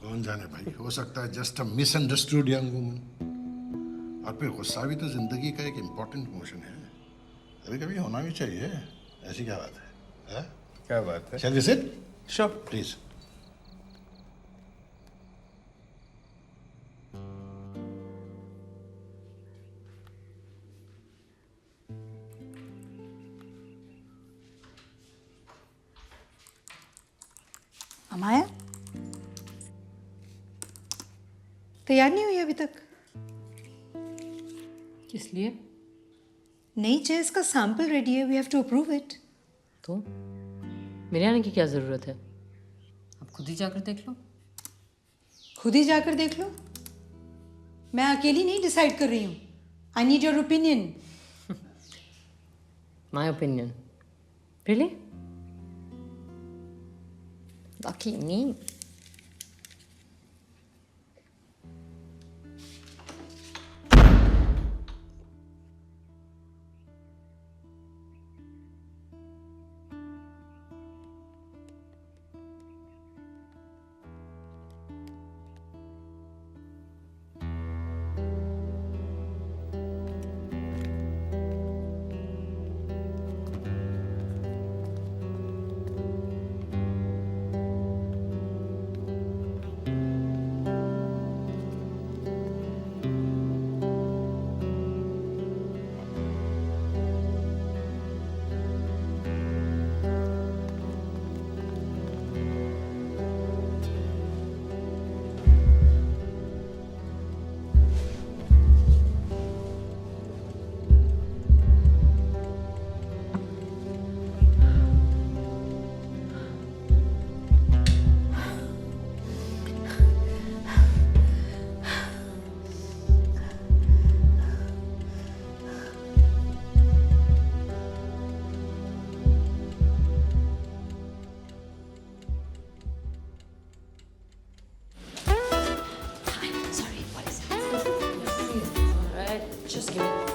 कौन जाने भाई, हो सकता है just a misunderstood young woman. और फिर गुस्सा भी तो जिंदगी का एक इम्पोर्टेंट इमोशन है. कभी कभी होना भी चाहिए. ऐसी क्या बात है? क्या बात है? Shall we sit? Sure. Please. अमाया, तैयार नहीं हुई अभी तक? किस लिए? नई चेयर्स का सैंपल रेडी है. We have to approve it. तो मेरे आने की क्या जरूरत है? आप खुद ही जाकर देख लो. खुद ही जाकर देख लो. मैं अकेली नहीं डिसाइड कर रही हूँ. I need your opinion. My opinion? Really? Lucky me.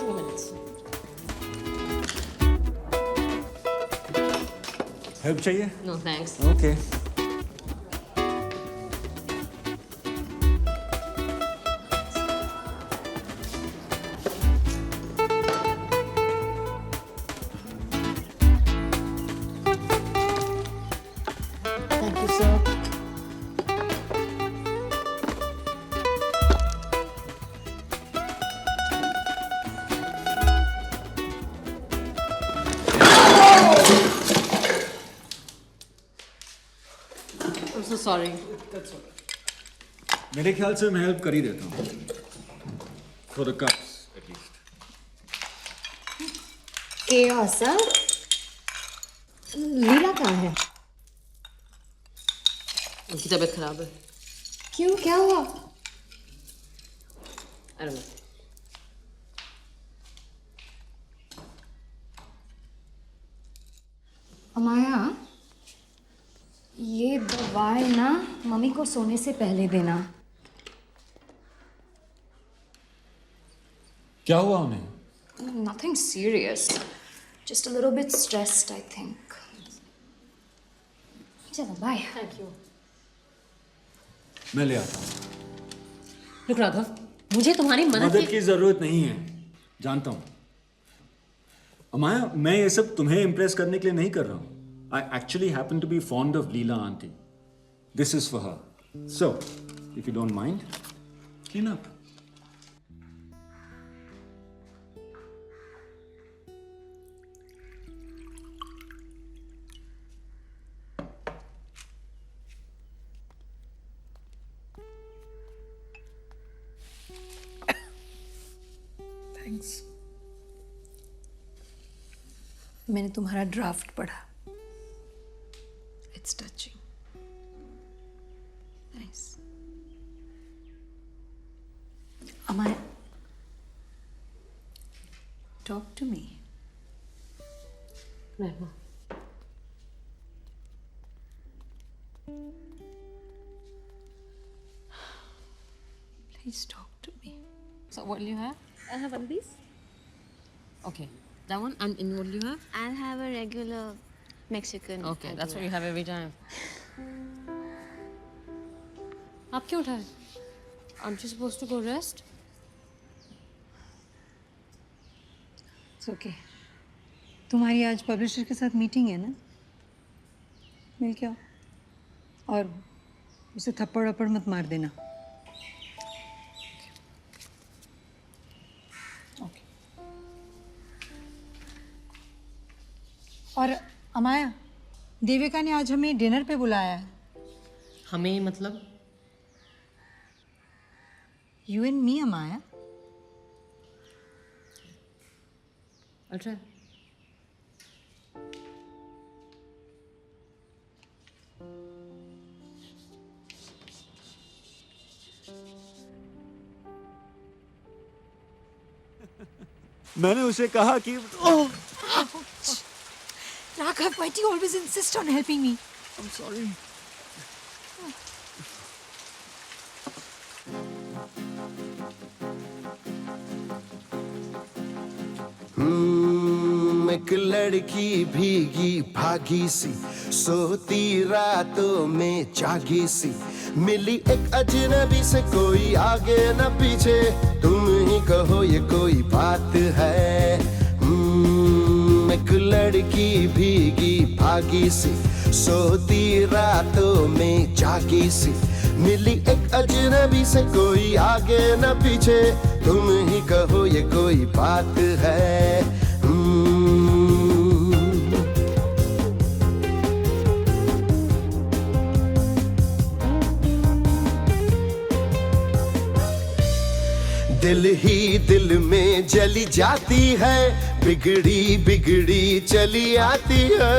2 minutes. Help चाहिए? No, thanks. Okay Thank you, sir. I'm so sorry. मेरे ख्याल से मैं हेल्प कर ही देता हूँ for the cups at least. Sir Leela कहाँ है? उनकी तबीयत खराब है। क्यों, क्या हुआ? I don't know. अमाया, ये दवाई ना मम्मी को सोने से पहले देना। क्या हुआ उन्हें? Nothing serious. Just a little bit stressed, I think. चलो, bye. Thank you. मैं ले आता हूँ। Look, राघव, मुझे तुम्हारी मदद की जरूरत नहीं है, जानता हूँ। अमाया, मैं ये सब तुम्हें इम्प्रेस करने के लिए नहीं कर रहा हूँ। I actually happen to be fond of Leela auntie. This is for her. So, if you don't mind, clean up. Thanks. मैंने तुम्हारा ड्राफ्ट पढ़ा। It's touching. Nice. Amaya, talk to me. Please talk to me. So what will you have? I'll have one of these. Okay, that one. And what will you have? I'll have a regular Mexican. Okay, that's what you have every time. आप क्यों उठाए? Aren't you supposed to go rest? It's okay. तुम्हारी आज पब्लिशर के साथ मीटिंग है ना? मिल के आओ और उसे थप्पड़ वप्पड़ मत मार देना। और अमाया, देविका ने आज हमें डिनर पे बुलाया है। हमें मतलब? यू एंड मी अमाया। अच्छा। मैंने उसे कहा कि Raghav, why do you always insist on helping me? I'm sorry. एक लड़की भीगी भागी सी सोती रातों में जागी सी मिली एक अजनबी से कोई आगे न पीछे तुम ही कहो ये कोई बात है। एक लड़की भीगी भागी सी सोती रातों में जागी सी मिली एक अजनबी से कोई आगे न पीछे तुम ही कहो ये कोई बात है। दिल ही दिल में जली जाती है बिगड़ी बिगड़ी चली आती है।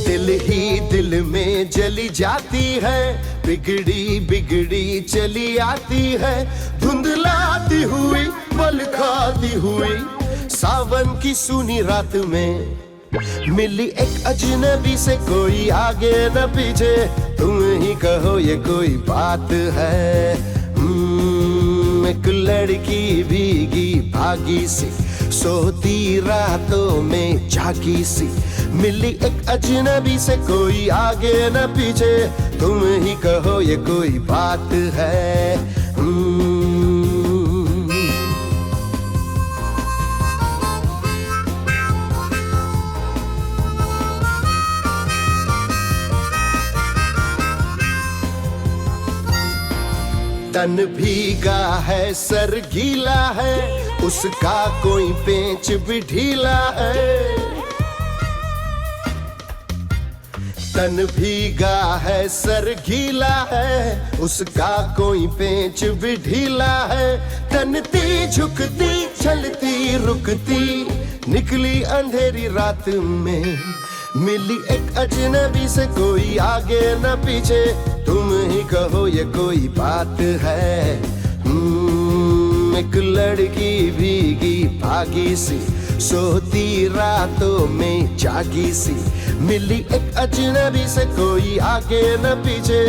दिल ही दिल में जली जाती है बिगड़ी बिगड़ी चली आती है। धुंधलाती हुई पल खाती हुई सावन की सूनी रात में मिली एक अजनबी से कोई आगे न पीछे तुम ही कहो ये कोई बात है। एक लड़की भीगी भागी सी, सोती रातों में जागी सी, मिली एक अजनबी से, कोई आगे न पीछे, तुम ही कहो ये कोई बात है। तन भीगा है सर गीला है, उसका कोई पेंच भी ढीला है। तन भीगा है सर गीला है, उसका कोई पेंच भी ढीला है। तनती झुकती चलती रुकती, निकली अंधेरी रात में, मिली एक अजनबी से, कोई आगे न पीछे, तुम ही कहो ये कोई बात है। एक लड़की भीगी भागी सी, सोती रातों में जागी सी, मिली एक अजनबी से, कोई आगे न पीछे,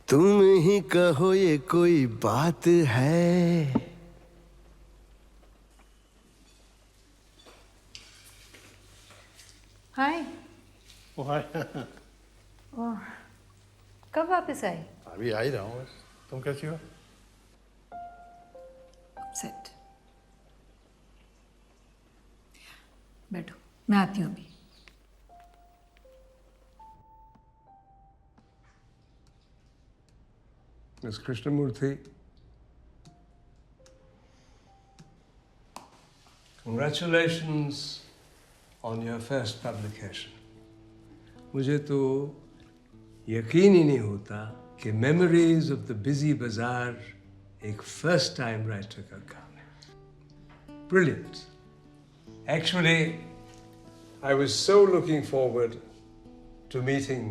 तुम ही कहो ये कोई बात है। हाय। हाय। ओह, कब वापस आए? अभी आ ही रहा हूँ बस। तुम कैसी हो? अपसेट। बैठो, मैं आती हूँ अभी। Miss Krishnamurthy, congratulations on your first publication. मुझे तो यकीन ही नहीं होता कि Memories of the Busy Bazaar एक first time writer का काम है. Brilliant. Actually, I was so looking forward to meeting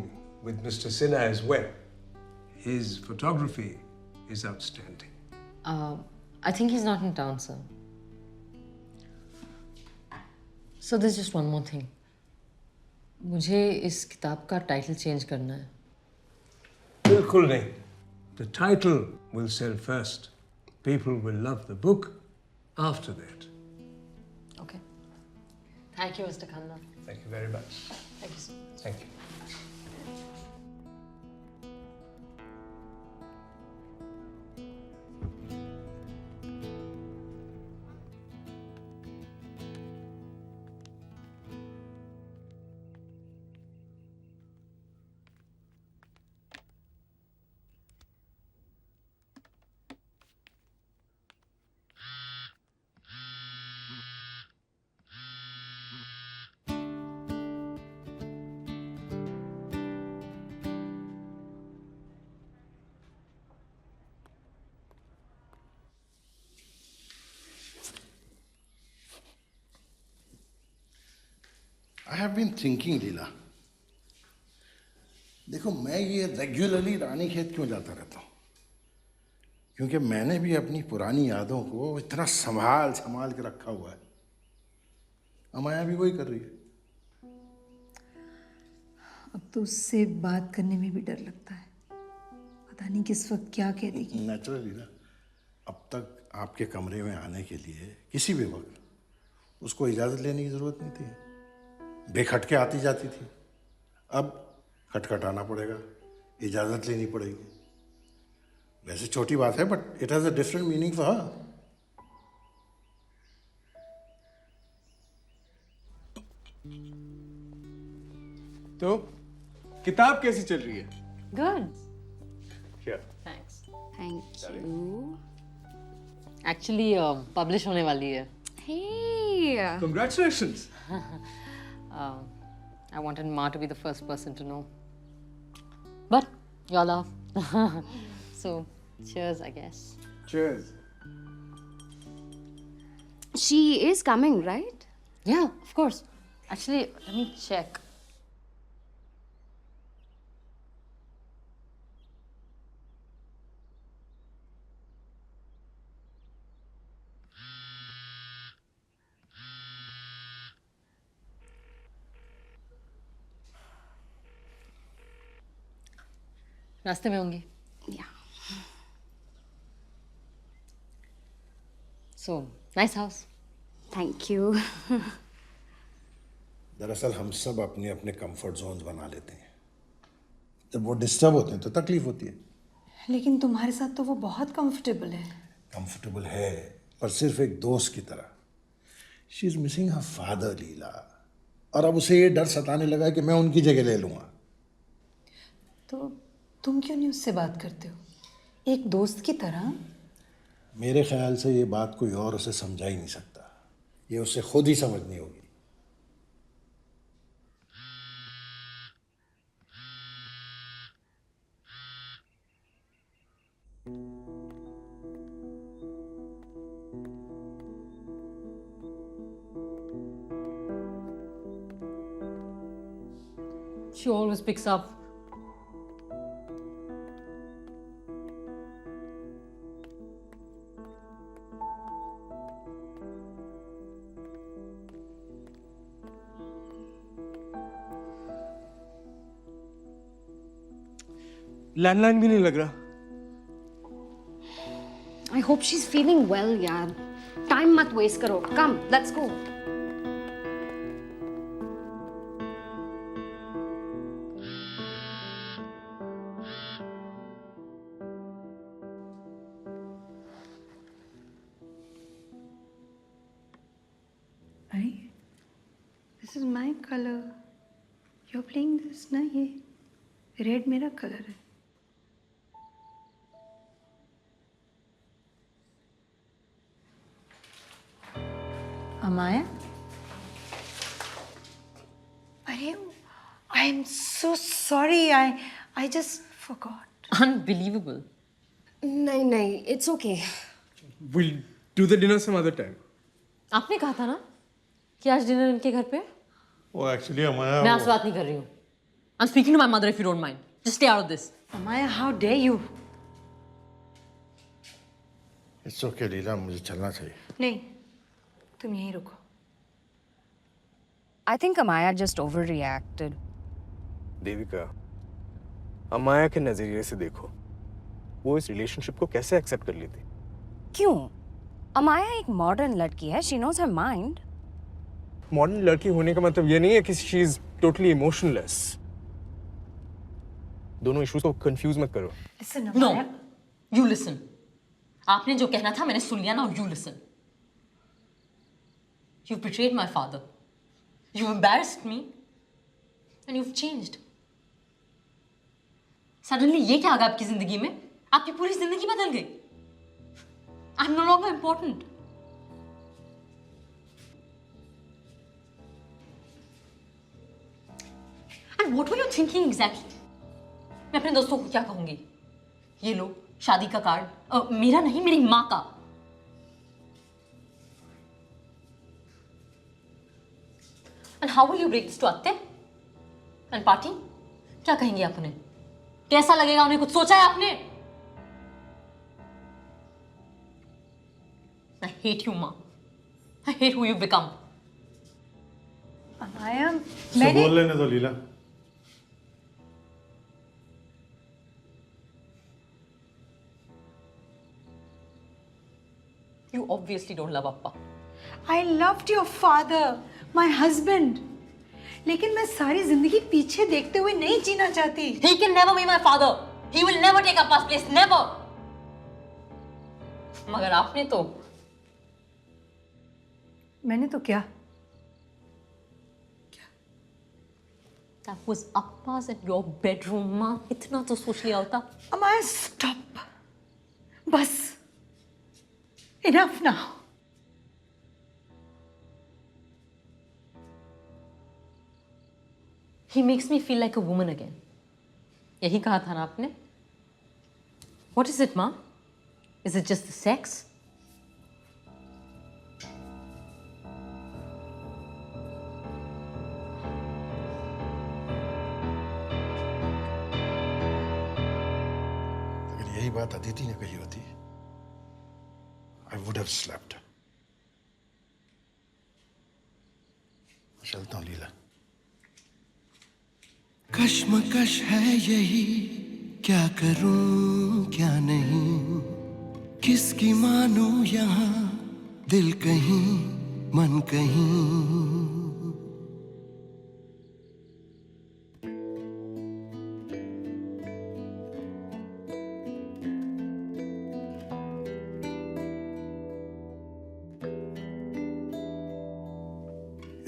with Mr. Sinha as well. His photography is outstanding. I think he's not in town, sir. So there's just one more thing. मुझे इस किताब का टाइटल चेंज करना है। बिल्कुल नहीं. The title will sell first. People will love the book after that. Okay. Thank you, Mr. Khanna. Thank you very much. Thank you, sir. Thank you. I have been thinking, लीला। देखो, मैं ये रेगुलरली रानी खेत क्यों जाता रहता हूँ? क्योंकि मैंने भी अपनी पुरानी यादों को इतना संभाल संभाल के रखा हुआ है। अमाया भी वही कर रही है। अब तो उससे बात करने में भी डर लगता है। पता नहीं किस वक्त क्या कह देगी। नेचुरली ना, अब तक आपके कमरे में आने के लिए किसी भी वक्त उसको इजाज़त लेने की ज़रूरत नहीं थी। बेखटके आती जाती थी। अब खटखटाना पड़ेगा, इजाज़त लेनी पड़ेगी। वैसे छोटी बात है, but it has a different meaning for her. तो किताब कैसी चल रही है? Good. क्या? Thanks. Thank you. Actually, publish होने वाली है। Hey. Congratulations. I wanted Ma to be the first person to know. But y'all are. So, cheers, I guess. Cheers. She is coming, right? Yeah, of course. Actually, let me check. रास्ते में होंगी। Yeah. So, nice house. Thank you. दरअसल हम सब अपने अपने कंफर्ट जोन्स बना लेते हैं। जब वो डिस्टर्ब होते हैं तो तकलीफ होती है। लेकिन तुम्हारे साथ तो वो बहुत कंफर्टेबल है। कंफर्टेबल है, पर सिर्फ एक दोस्त की तरह। She is missing her father Leela, और अब उसे ये डर सताने लगा कि मैं उनकी जगह ले लूंगा। तो तुम क्यों नहीं उससे बात करते हो, एक दोस्त की तरह? मेरे ख्याल से ये बात कोई और उसे समझा ही नहीं सकता, ये उसे खुद ही समझनी होगी। She always picks up. Landline भी नहीं लग रहा। I hope she's feeling well, यार। टाइम मत वेस्ट करो। Come, let's go. This is my color. You're playing this ना, ये रेड मेरा कलर है। अमाया, अरे I am so sorry. I just forgot. Unbelievable. नहीं, it's okay. We'll do the dinner some other time. आपने कहा था ना कि आज डिनर इनके घर पे? वो एक्चुअली अमाया, मैं आपसे बात नहीं कर रही हूँ। I'm speaking to my mother if you don't mind. Just stay out of this. Amaya, how dare you? It's okay Leela, मुझे चलना चाहिए। नहीं, तुम यहीं रुको। I think Amaya just overreacted. Devika, अमाया के नजरिए से देखो, वो इस रिलेशनशिप को कैसे एक्सेप्ट कर लेती? क्यों? अमाया एक मॉडर्न लड़की है। She knows her mind. Modern लड़की होने का मतलब ये नहीं है कि शी इज टोटली इमोशनलेस। दोनों इश्यूज को कंफ्यूज मत करो। Listen, No, Amaya. you listen. आपने जो कहना था मैंने सुन लिया ना, और you listen. You've betrayed my father. You've embarrassed me. And you've changed. Suddenly ये क्या आ गया आपकी जिंदगी में? आपकी पूरी जिंदगी बदल गई। I'm no longer important. And what were you thinking exactly? मैं अपने दोस्तों को क्या कहूंगी? ये लो शादी का कार्ड, मेरा नहीं, मेरी माँ का। And how will you break this to अत्ते? And party? क्या कहेंगे आप उन्हें? कैसा लगेगा उन्हें? कुछ सोचा है आपने? I hate you, माँ। I hate who you've become. अमाया, मैंने बोल लेने दो लीला। You obviously don't love Appa. I loved your father, my husband. लेकिन मैं सारी जिंदगी पीछे देखते हुए नहीं जीना चाहती। He can never be my father. He will never take Appa's place. Never. मगर आपने तो मैंने तो क्या? That was Appa's at your bedroom, माँ। इतना तो सोच लिया होता। अमाया, stop. बस। Enough now. He makes me feel like a woman again. यही कहा था ना आपने? What is it, माँ? Is it just the sex? अगर यही बात अदिति ने कही होती, I would have slept. चलता हूँ लीला। कश्मकश है यही, क्या करूं क्या नहीं, किसकी मानूं यहाँ दिल कहीं मन कहीं।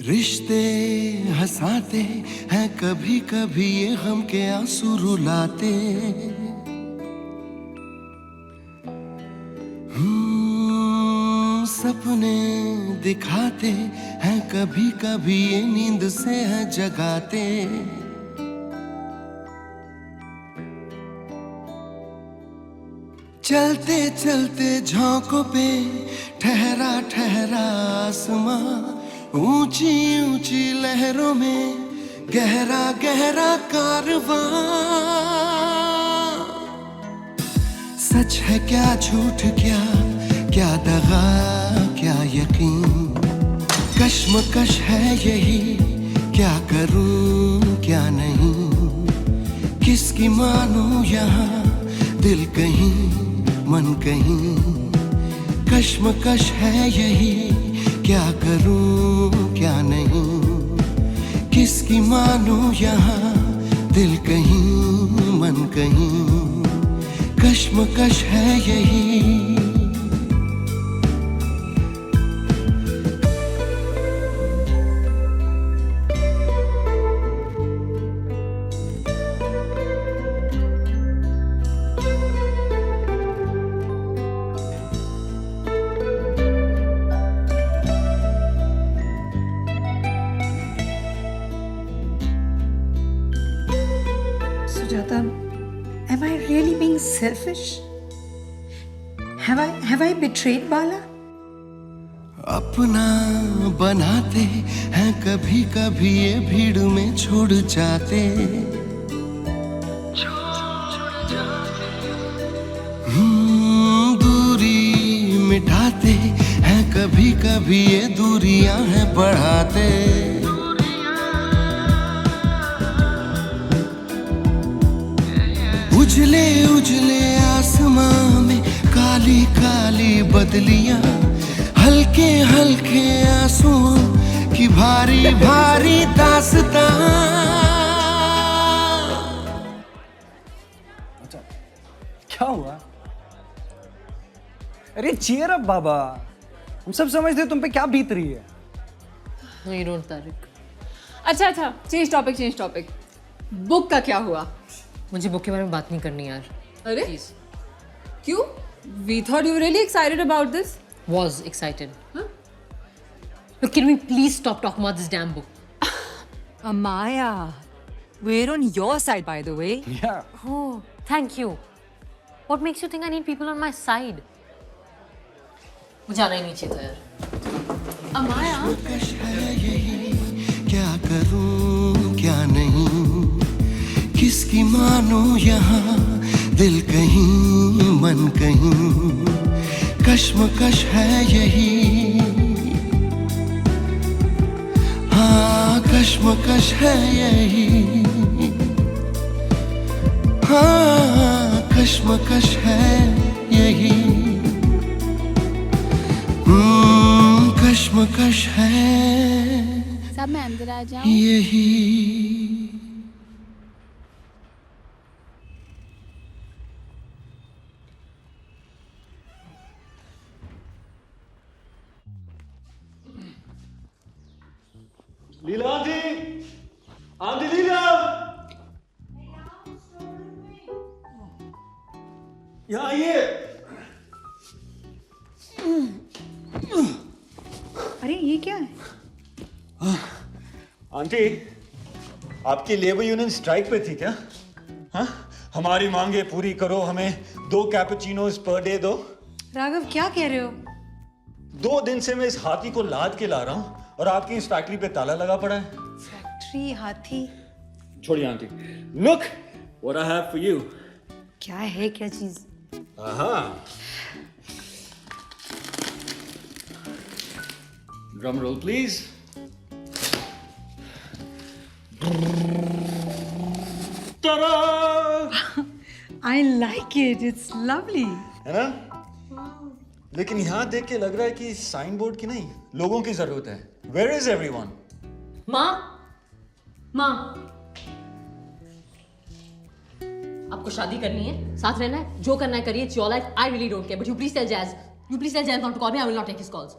रिश्ते हंसाते हैं कभी कभी ये गम के आंसू रुलाते। सपने दिखाते हैं कभी कभी ये नींद से है जगाते। चलते चलते झोंकों पे ठहरा ठहरा आसमां, ऊंची ऊंची लहरों में गहरा गहरा कारवां। सच है क्या झूठ क्या, क्या दगा क्या यकीन, कश्मकश है यही, क्या करूं क्या नहीं, किसकी मानूं यहाँ, दिल कहीं मन कहीं। कश्मकश है यही, क्या करूं क्या नहीं, किसकी मानूं यहाँ, दिल कहीं मन कहीं। कश्मकश है यही। Sujata, am I really being selfish? Have I betrayed Bala? अपना बनाते हैं कभी कभी ये भीड़ में छोड़ जाते। दूरी मिटाते हैं कभी कभी ये दूरियां हैं बढ़ाते। उजले उजले आसमां में काली काली बदलियां, हल्के हल्के आंसुओं की भारी भारी दास्तां। क्या हुआ? अरे चीयर अप बाबा, हम सब समझते हैं तुम पे क्या बीत रही है। No, you don't, Tariq. अच्छा, चेंज टॉपिक। बुक का क्या हुआ? मुझे बुक के बारे में बात नहीं करनी यार। अरे क्यों? We thought you were really excited about this. Was excited. Huh? Look, can we please stop talking about this damn book? Amaya, we're on your side, by the way. Yeah. Oh, thank you. What makes you think I need people on my side? मुझे आना ही नहीं चाहिए था यार। Amaya, क्या करूं क्या नहीं, किसकी मानूं यहाँ, दिल कहीं मन कहीं। कश्मकश है यही, हाँ कश्मकश है यही, हाँ कश्मकश है यही। कश्मकश है सब मैं अंदर आ जाऊं? यही। लीला आंटी, आंटी लीला, यहाँ आइए। अरे ये क्या है? आंटी, आपकी लेबर यूनियन स्ट्राइक पे थी क्या? हाँ, हमारी मांगे पूरी करो, हमें 2 कैपुचिनोज पर डे दो। राघव क्या कह रहे हो? 2 दिन से मैं इस हाथी को लाद के ला रहा हूँ और आपकी इस फैक्ट्री पे ताला लगा पड़ा है। फैक्ट्री हाथी? छोड़िए aunty. Look what I have for you. क्या है क्या चीज? Drum roll please. Ta-da! I like it. It's lovely. है ना? लेकिन यहाँ देख के लग रहा है कि साइन बोर्ड की नहीं, लोगों की जरूरत है. Where is everyone? माँ, माँ, आपको शादी करनी है, साथ रहना है, जो करना है करिए. It's your life. I really don't care. But you please tell Jazz. You please tell Jazz not to call me. I will not take his calls.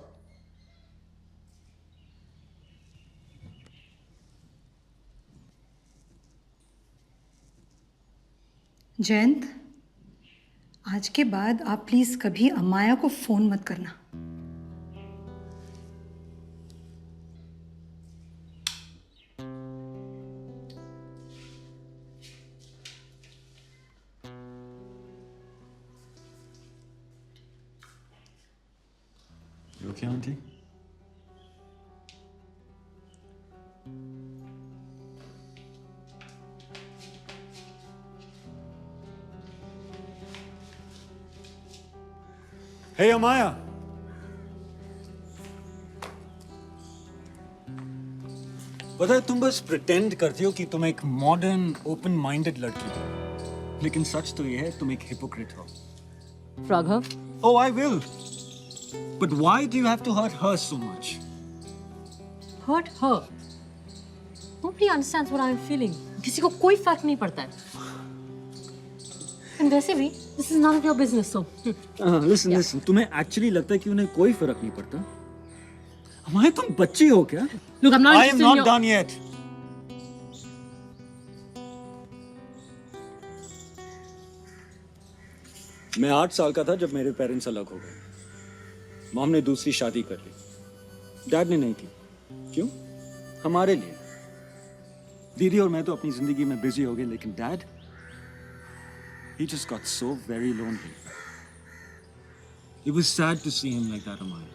Jayant, आज के बाद आप प्लीज कभी अमाया को फोन मत करना. You okay, auntie? Hey, Amaya. पता है तुम बस प्रिटेंड करती हो कि तुम एक मॉडर्न ओपन माइंडेड लड़की हो, लेकिन सच तो ये है तुम एक हिपोक्रेट हो. Raghav? Oh, I will. But why do you have to hurt her so much? Hurt her? Nobody understands what I'm feeling. किसी को कोई फर्क नहीं पड़ता है. And वैसे भी, this is none of your business, so. Listen. तुम्हें actually लगता है कि उन्हें कोई फर्क नहीं पड़ता? हमारे तुम बच्ची हो क्या? Look, I'm not I am interested in not your... done yet. मैं 8 साल का था जब मेरे पेरेंट्स अलग हो गए. मॉम ने दूसरी शादी कर ली. डैड ने नहीं की. क्यों? हमारे लिए. दीदी और मैं तो अपनी जिंदगी में बिजी हो गए, लेकिन dad, he just got so very lonely. It was sad to see him like that, Amaya.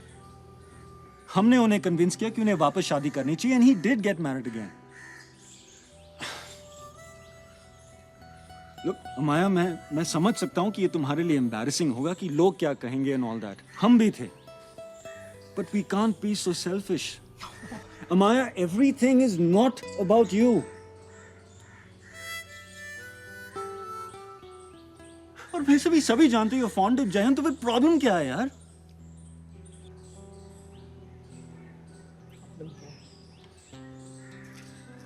हमने उन्हें कन्विंस किया कि उन्हें वापस शादी करनी चाहिए, and he did get married again. Look, Amaya, मैं समझ सकता हूँ कि ये तुम्हारे लिए embarrassing होगा कि लोग क्या कहेंगे and all that. हम भी थे. But we can't be so selfish. Amaya, everything is not about you. और वैसे भी सभी जानते हो fond of जयंत, तो फिर प्रॉब्लम क्या है यार?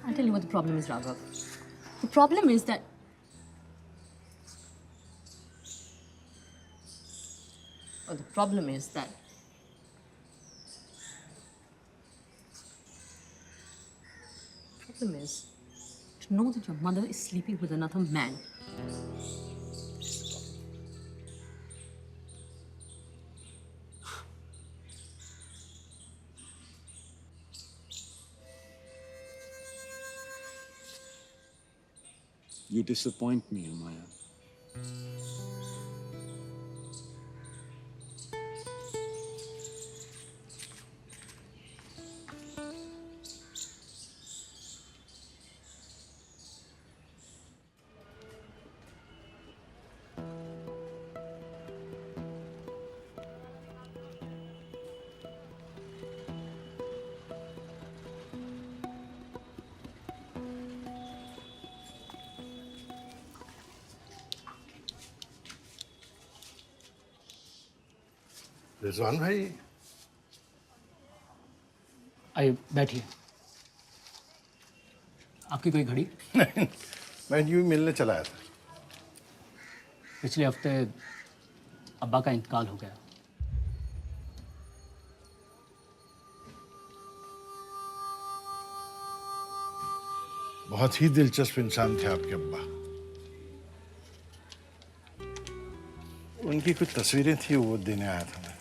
I'll tell you what the problem is, Raghav. The problem is that... Well, the problem is that... The problem is to know that your mother is sleeping with another man. You disappoint me, Amaya. Rizwan भाई, आइए बैठिए. आपकी कोई घड़ी? नहीं, मैं यूं ही मिलने चला आया था. पिछले हफ्ते अब्बा का इंतकाल हो गया. बहुत ही दिलचस्प इंसान थे आपके अब्बा. उनकी कुछ तस्वीरें थी, वो देने आया था मैं.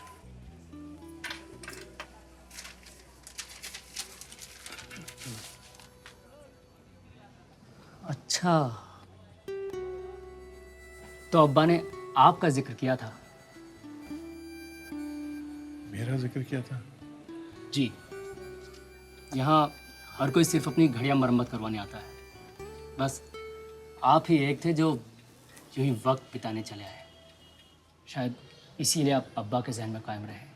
अच्छा, तो अब्बा ने आपका जिक्र किया था? मेरा जिक्र किया था? जी. यहाँ हर कोई सिर्फ अपनी घड़ियां मरम्मत करवाने आता है. बस आप ही एक थे जो यूं ही वक्त बिताने चले आए. शायद इसीलिए आप अब्बा के जहन में कायम रहे.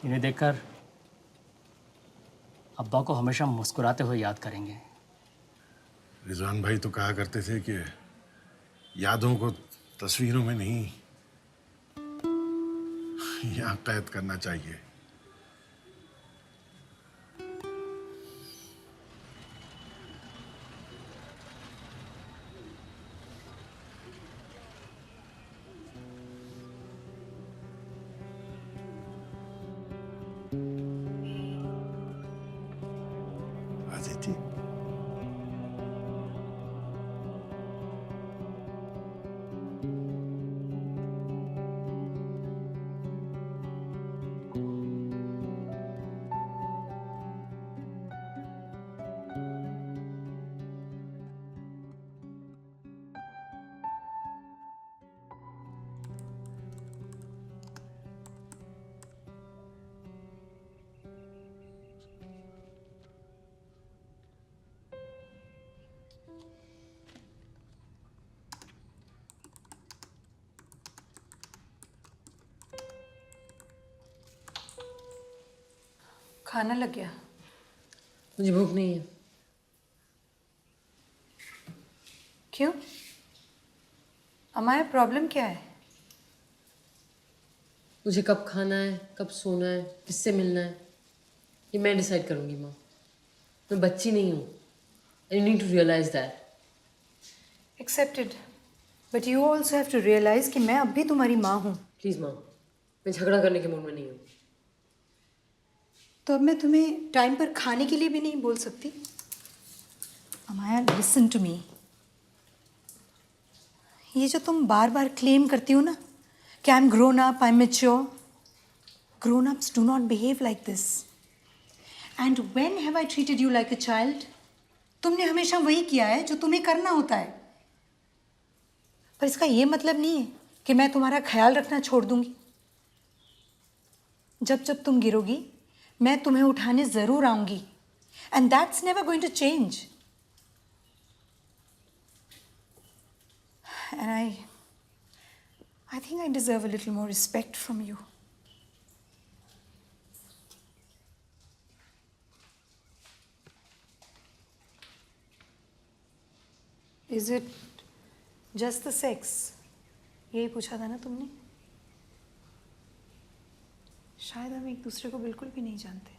इन्हें देखकर अब्बा को हमेशा मुस्कुराते हुए याद करेंगे. रिजवान भाई तो कहा करते थे कि यादों को तस्वीरों में नहीं, यहाँ कैद करना चाहिए। अदिति, खाना लग गया? मुझे भूख नहीं है। क्यों? अमाया, प्रॉब्लम क्या है? मुझे कब खाना है, कब सोना है, किससे मिलना है, ये मैं डिसाइड करूंगी माँ। मैं बच्ची नहीं हूँ। I need to realise that. Accepted, but you also have to realise कि मैं अब भी तुम्हारी माँ हूँ। प्लीज माँ, मैं झगड़ा करने के मूड में नहीं हूँ। तो अब मैं तुम्हें टाइम पर खाने के लिए भी नहीं बोल सकती? अमाया, लिसन टू मी। ये जो तुम बार बार क्लेम करती हो ना कि I am grown up, I am mature, grown ups do not behave like this. And when have I treated you like a child? तुमने हमेशा वही किया है जो तुम्हें करना होता है। पर इसका ये मतलब नहीं है कि मैं तुम्हारा ख्याल रखना छोड़ दूंगी। जब जब तुम गिरोगी मैं तुम्हें उठाने जरूर आऊंगी, and that's never going to change. And I think I deserve a little more respect from you. Is it just the sex? यही पूछा था ना तुमने? शायद हम एक दूसरे को बिल्कुल भी नहीं जानते।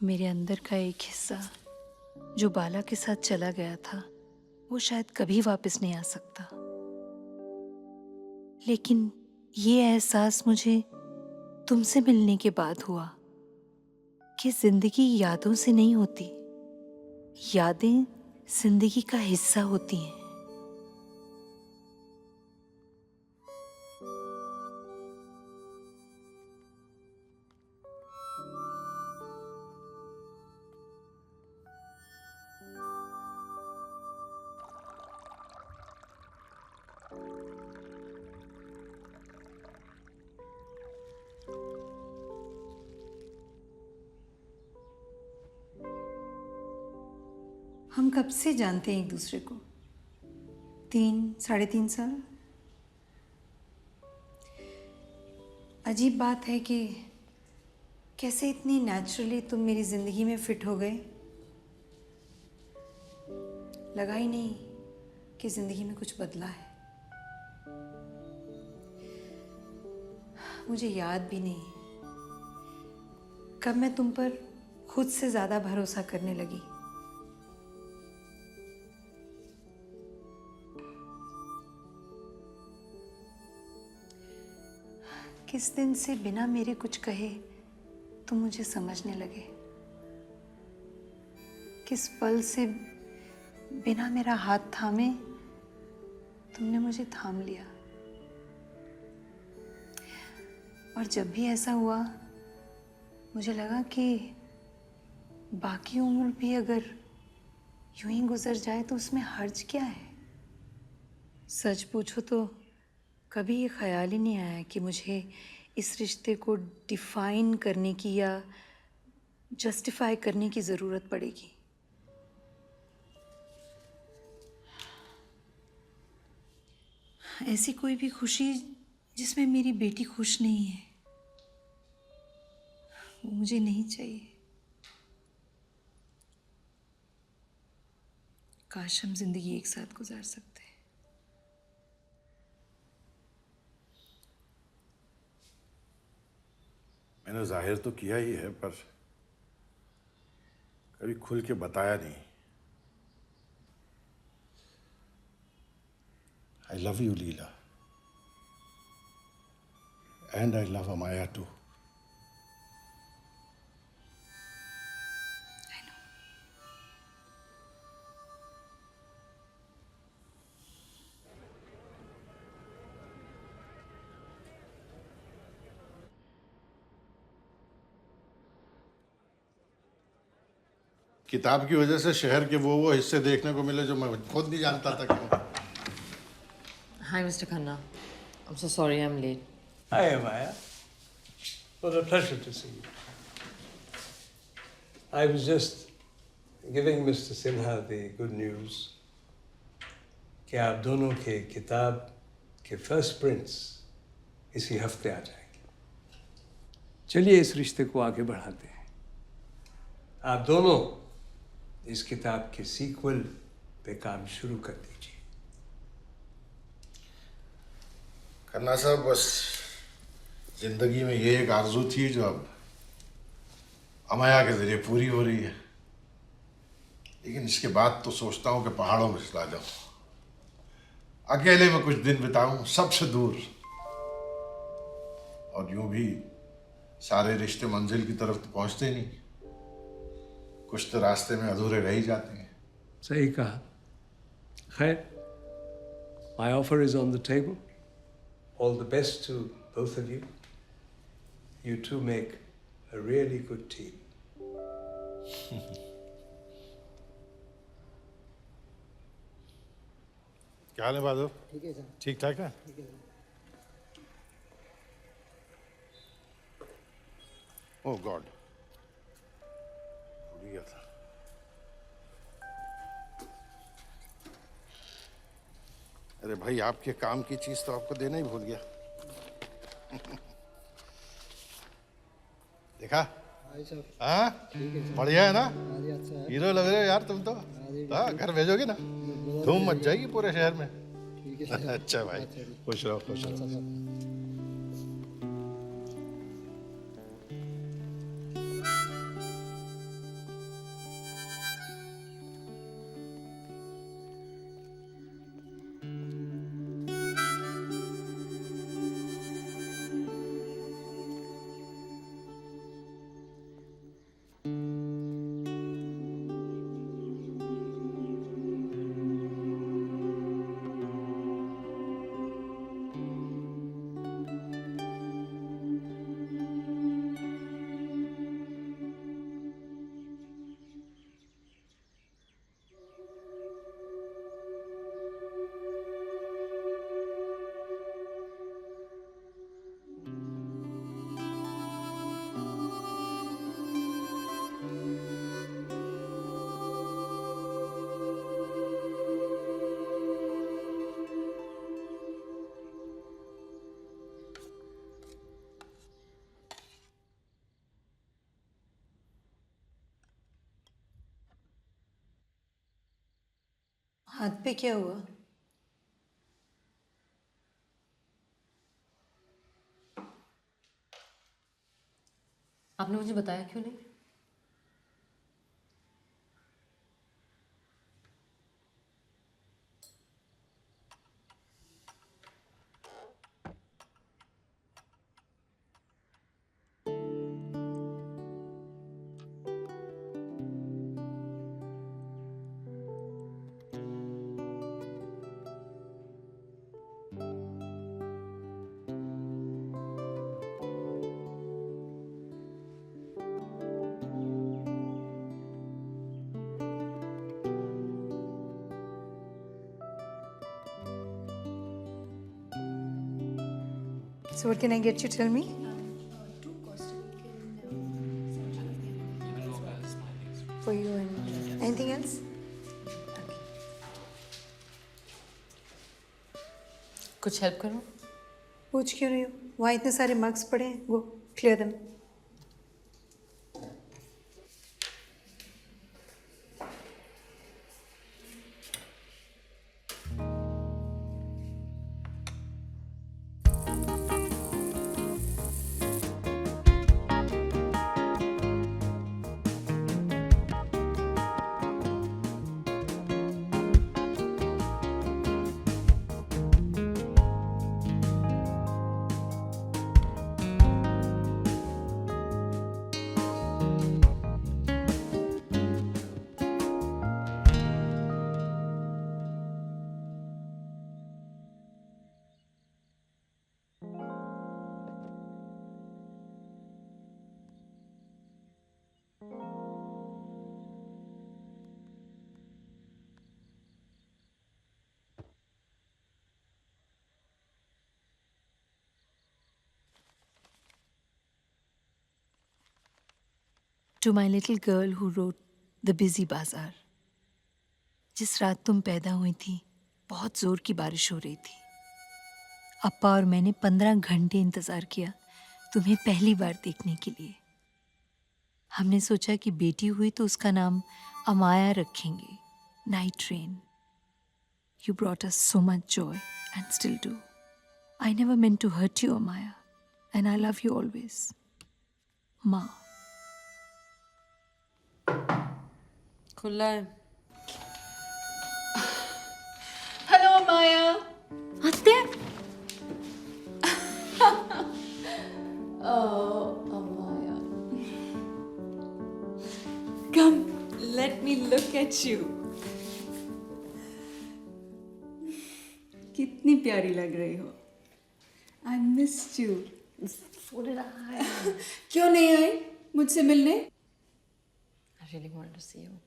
मेरे अंदर का एक हिस्सा जो बाला के साथ चला गया था, वो शायद कभी वापस नहीं आ सकता। लेकिन ये एहसास मुझे तुमसे मिलने के बाद हुआ कि जिंदगी यादों से नहीं होती, यादें जिंदगी का हिस्सा होती हैं। हम कब से जानते हैं एक दूसरे को? 3-3.5 साल। अजीब बात है कि कैसे इतनी नेचुरली तुम मेरी जिंदगी में फिट हो गए। लगा ही नहीं कि जिंदगी में कुछ बदला है। मुझे याद भी नहीं कब मैं तुम पर खुद से ज्यादा भरोसा करने लगी। किस दिन से बिना मेरे कुछ कहे तुम मुझे समझने लगे। किस पल से बिना मेरा हाथ थामे तुमने मुझे थाम लिया। और जब भी ऐसा हुआ मुझे लगा कि बाकी उम्र भी अगर यूं ही गुजर जाए तो उसमें हर्ज क्या है। सच पूछो तो कभी ये ख्याल ही नहीं आया कि मुझे इस रिश्ते को डिफाइन करने की या जस्टिफाई करने की ज़रूरत पड़ेगी। ऐसी कोई भी खुशी जिसमें मेरी बेटी खुश नहीं है वो मुझे नहीं चाहिए। काश हम जिंदगी एक साथ गुजार सकते हैं। मैंने जाहिर तो किया ही है पर कभी खुल के बताया नहीं। I love you, Leela. And I love Amaya too. I know. किताब की वजह से शहर के वो हिस्से देखने को मिले जो मैं खुद नहीं जानता था क्यों। Hi, Mr. Khanna. I'm so sorry I'm late. Hi, Amaya. What a pleasure to see you. I was just giving Mr. Sinha the good news कि आप दोनों के किताब के फर्स्ट प्रिंट्स इसी हफ्ते आ जाएंगे। चलिए इस रिश्ते को आगे बढ़ाते हैं। आप दोनों इस किताब के सीक्वल पे काम शुरू कर दीजिए। खन्ना साहब, बस जिंदगी में ये एक आरजू थी जो अब अमाया के जरिए पूरी हो रही है। लेकिन इसके बाद तो सोचता हूँ कि पहाड़ों में चला जाऊं, अकेले में कुछ दिन बिताऊं सबसे दूर। और यूं भी सारे रिश्ते मंजिल की तरफ तो पहुंचते नहीं, कुछ तो रास्ते में अधूरे रह ही जाते हैं। सही कहा। खैर, my offer is on the table. All the best to both of you. You two make a really good team. क्या हाल है बादल? ठीक है सर। ठीक ठाक है? ठीक है सर। ओह गॉड, भूल गया था। अरे भाई, आपके काम की चीज तो आपको देना ही भूल गया। देखा? हाँ, बढ़िया है ना? हीरो लग रहे हो यार तुम तो। हाँ, घर भेजोगे ना? धूम मच जाएगी पूरे शहर में। अच्छा भाई, खुश रहो खुश रहो। हाथ पे क्या हुआ? आपने मुझे बताया क्यों नहीं? So what can I get you? Tell me. For you and anything else? कुछ हेल्प करो? पूछ क्यों रही हो? वहाँ इतने सारे मग्स पड़े हैं, वो clear them. To my little girl who wrote The Busy Bazaar. जिस रात तुम पैदा हुई थी बहुत जोर की बारिश हो रही थी. अप्पा और मैंने 15 घंटे इंतजार किया तुम्हें पहली बार देखने के लिए. हमने सोचा कि बेटी हुई तो उसका नाम अमाया रखेंगे. Night rain. You brought us so much joy and still do. I never meant to hurt you, Amaya, and I love you always. माँ. खुला है. हेलो माया. हंसते हैं. Oh, Amaya. Come, let me look at you. कितनी प्यारी लग रही हो. I missed you. So did I. क्यों नहीं आई मुझसे मिलने? I really wanted to see you.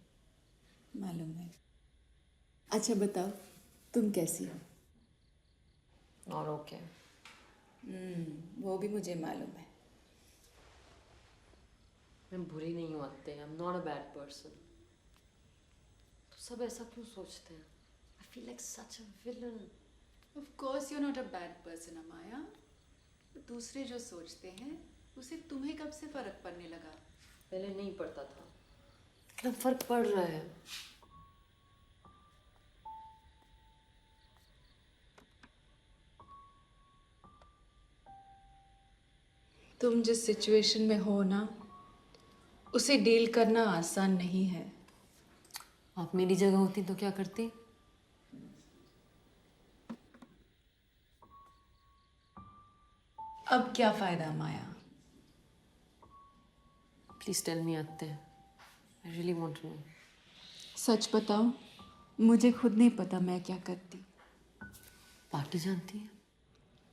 मालूम है. अच्छा बताओ, तुम कैसी हो? Not okay. वो भी मुझे मालूम है. मैं बुरी नहीं हूँ अत्ते. I'm not a bad person. तो सब ऐसा क्यों सोचते हैं? I feel like such a villain. Of course you're not a bad person, Amaya. दूसरे जो सोचते हैं उसे तुम्हें कब से फर्क पड़ने लगा? पहले नहीं पड़ता था, लेकिन अब फर्क पड़ रहा है. तुम जिस सिचुएशन में हो ना, उसे डील करना आसान नहीं है. आप मेरी जगह होती तो क्या करती? अब क्या फायदा माया? Please tell me अत्ते. I really want to know. सच बताओ, मुझे खुद नहीं पता मैं क्या करती. पार्टी जानती है?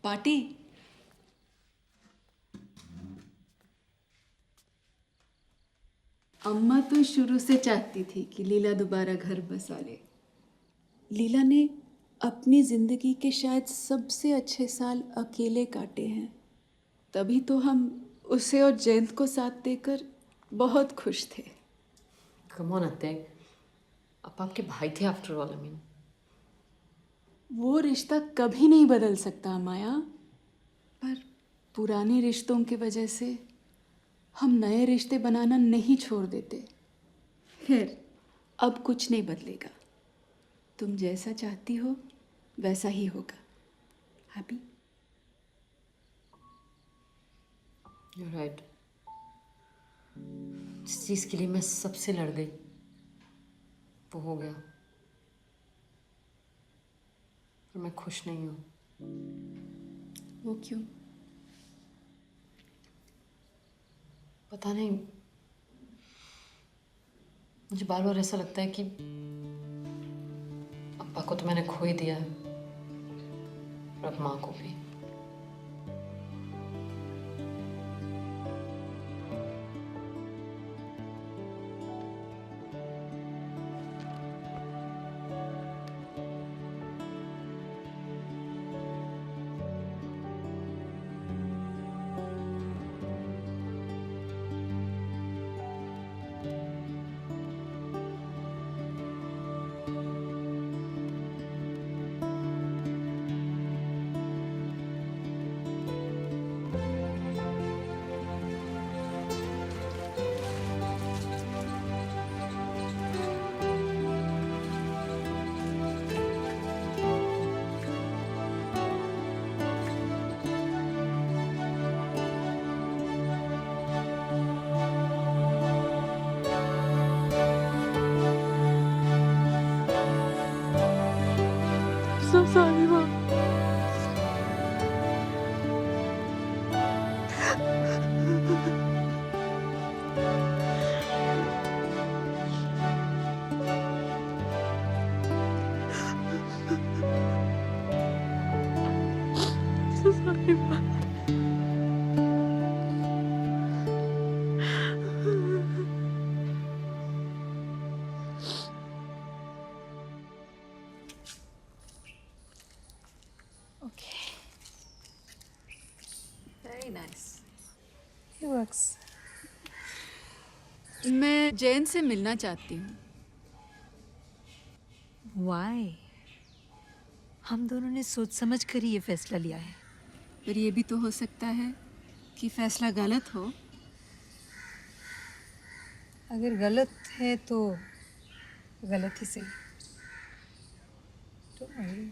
पार्टी? अम्मा तो शुरू से चाहती थी कि लीला दोबारा घर बसा ले. लीला ने अपनी जिंदगी के शायद सबसे अच्छे साल अकेले काटे हैं. तभी तो हम उसे और जयंत को साथ देकर बहुत खुश थे. Come on अत्ते. आप आपके भाई थे आफ्टर ऑल. I mean. वो रिश्ता कभी नहीं बदल सकता माया. पर पुराने रिश्तों की वजह से हम नए रिश्ते बनाना नहीं छोड़ देते. खैर, अब कुछ नहीं बदलेगा. तुम जैसा चाहती हो वैसा ही होगा. हैप्पी? You're right. जिस चीज के लिए मैं सबसे लड़ गई वो हो गया, पर मैं खुश नहीं हूँ। वो क्यों? पता नहीं, मुझे बार बार ऐसा लगता है कि अब्बा को तो मैंने खो ही दिया है, और अब माँ को भी। So sorry, Mom. So sorry, Mom. Very nice. It works. मैं जैन से मिलना चाहती हूँ। Why? हम दोनों ने सोच समझ कर ही ये फैसला लिया है। पर ये भी तो हो सकता है कि फैसला गलत हो। अगर गलत है तो गलत ही सही। Don't worry.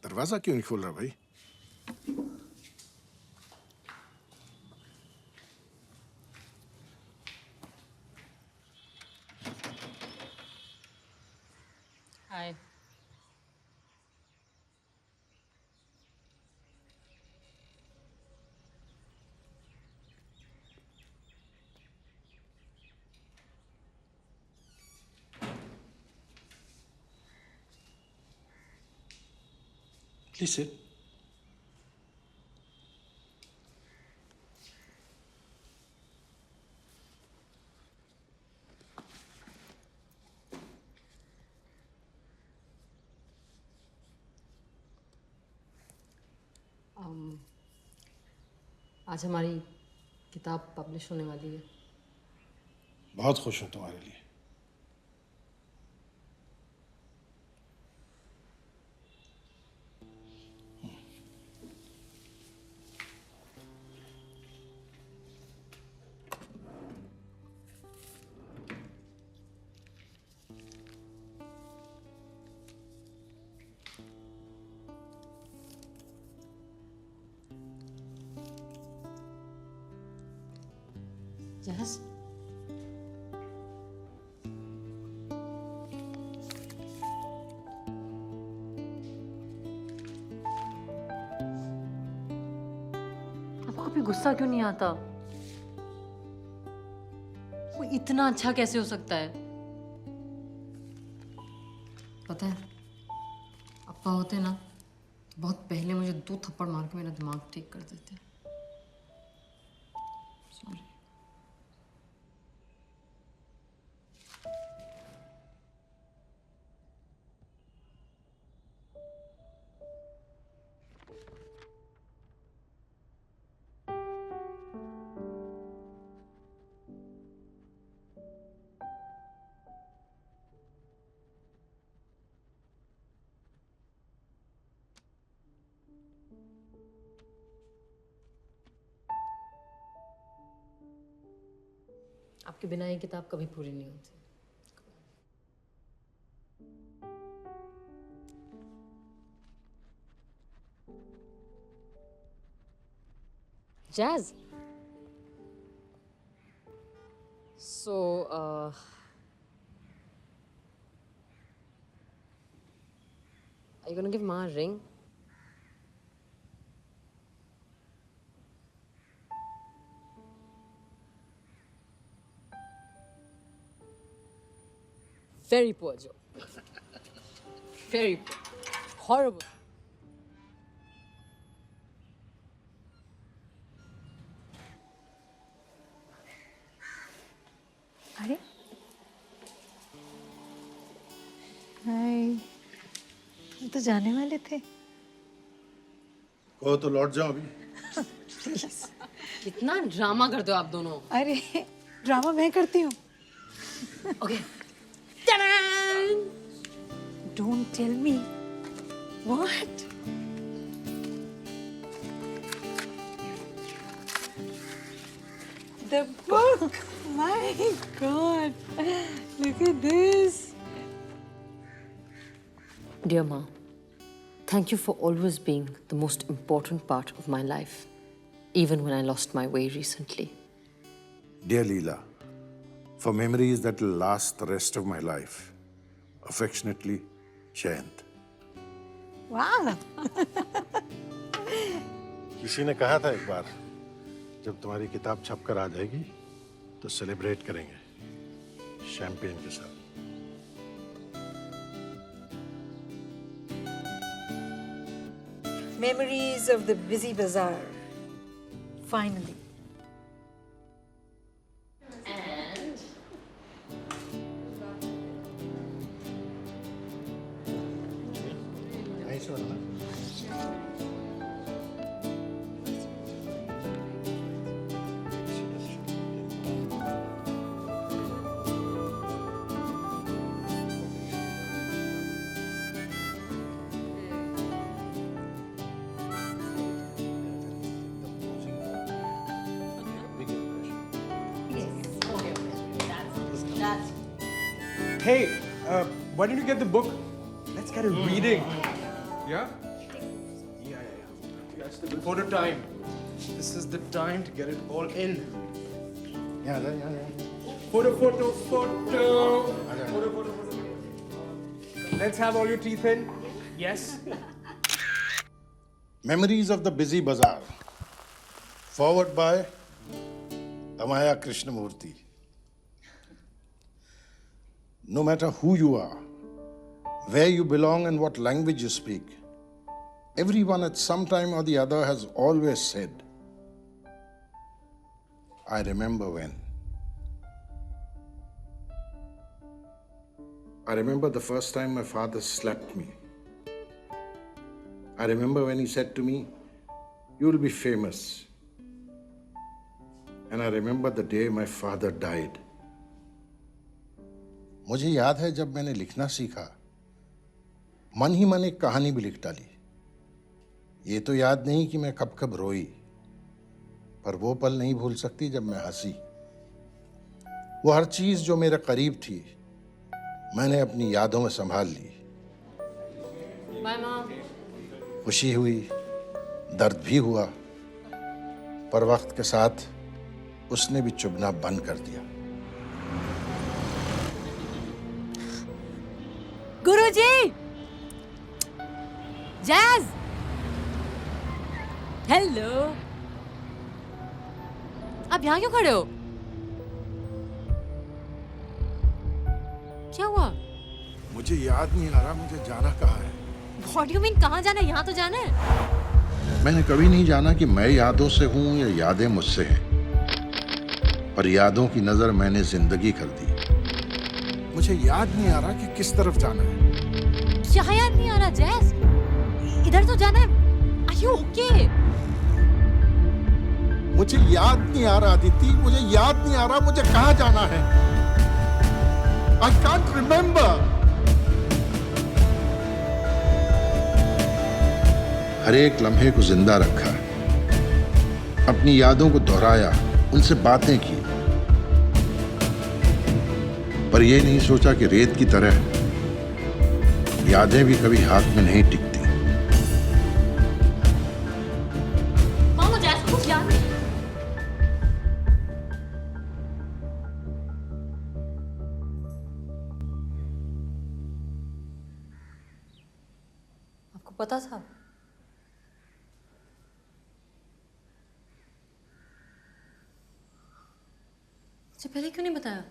दरवाजा क्यों नहीं खोल रहा भाई? हाय। Please sit. आज हमारी किताब पब्लिश होने वाली है। बहुत खुश हूं तुम्हारे लिए। Yes. आपको कभी गुस्सा क्यों नहीं आता? वो इतना अच्छा कैसे हो सकता है? पता है, अप्पा होते ना तो बहुत पहले मुझे 2 थप्पड़ मार के मेरा दिमाग ठीक कर देते। सॉरी। आपके बिना ये किताब कभी पूरी नहीं होती। Jazz. So, are you gonna give Ma a ring? Very poor joke. Very poor. Horrible. अरे हाय, हम तो जाने वाले थे। कहो तो लौट जाओ अभी। प्लीज। कितना ड्रामा करते हो आप दोनों। अरे ड्रामा मैं करती हूँ। Okay. Don't tell me. What? The book. My God. Look at this. Dear Ma, thank you for always being the most important part of my life, even when I lost my way recently. Dear Leela, for memories that will last the rest of my life, affectionately, Jayant. Wow. किसी ने कहा था एक बार, जब तुम्हारी किताब छपकर आ जाएगी तो सेलिब्रेट करेंगे शैंपेन के साथ। Memories of the busy bazaar. Finally. Nice one, huh? Hey, why don't you get the book? Let's get a reading. Yeah? Yeah. That's the photo time. This is the time to get it all in. Yeah. Photo. Photo. Let's have all your teeth in. Yes. Memories of the Busy Bazaar. Forward by Amaya Krishnamurthy. No matter who you are, where you belong and what language you speak, everyone at some time or the other has always said, I remember when. I remember the first time my father slapped me. I remember when he said to me, you will be famous. And I remember the day my father died. मुझे याद है जब मैंने लिखना सीखा, मन ही मन एक कहानी भी लिख डाली। ये तो याद नहीं कि मैं कब कब रोई, पर वो पल नहीं भूल सकती जब मैं हंसी। वो हर चीज जो मेरे करीब थी, मैंने अपनी यादों में संभाल ली। Bye mom. खुशी हुई, दर्द भी हुआ, पर वक्त के साथ उसने भी चुभना बंद कर दिया। गुरुजी! जैज! हेलो! आप यहाँ क्यों खड़े हो? क्या हुआ? मुझे याद नहीं आ रहा मुझे जाना कहाँ है। What do you mean कहाँ जाना है? यहाँ तो जाना है। मैंने कभी नहीं जाना कि मैं यादों से हूँ या यादें मुझसे हैं, पर यादों की नजर मैंने जिंदगी कर दी। मुझे याद नहीं आ रहा कि किस तरफ जाना है। क्या याद नहीं आ रहा जैस? इधर तो जाना है। Are you okay? मुझे याद नहीं आ रहा अदिति, मुझे याद नहीं आ रहा मुझे कहाँ जाना है। I can't remember. हर एक लम्हे को जिंदा रखा, अपनी यादों को दोहराया, उनसे बातें की, पर यह नहीं सोचा कि रेत की तरह यादें भी कभी हाथ में नहीं टिकती। मामा जैस को कुछ याद नहीं। आपको पता था? मुझे पहले क्यों नहीं बताया?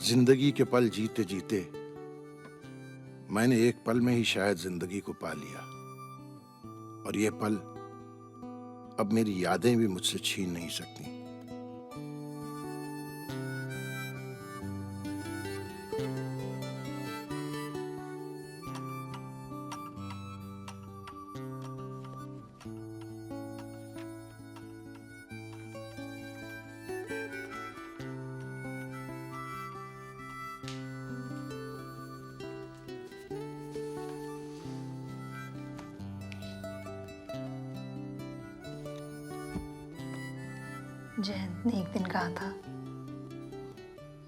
जिंदगी के पल जीते जीते मैंने एक पल में ही शायद जिंदगी को पा लिया, और ये पल अब मेरी यादें भी मुझसे छीन नहीं सकती। जयंत ने एक दिन कहा था,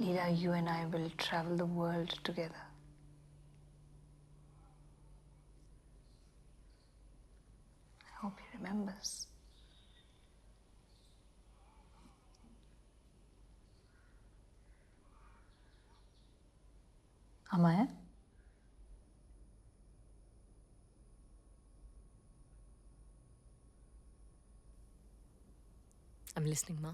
लीला, you and I will travel the world together. I hope he remembers. Amaya? I'm listening, Ma.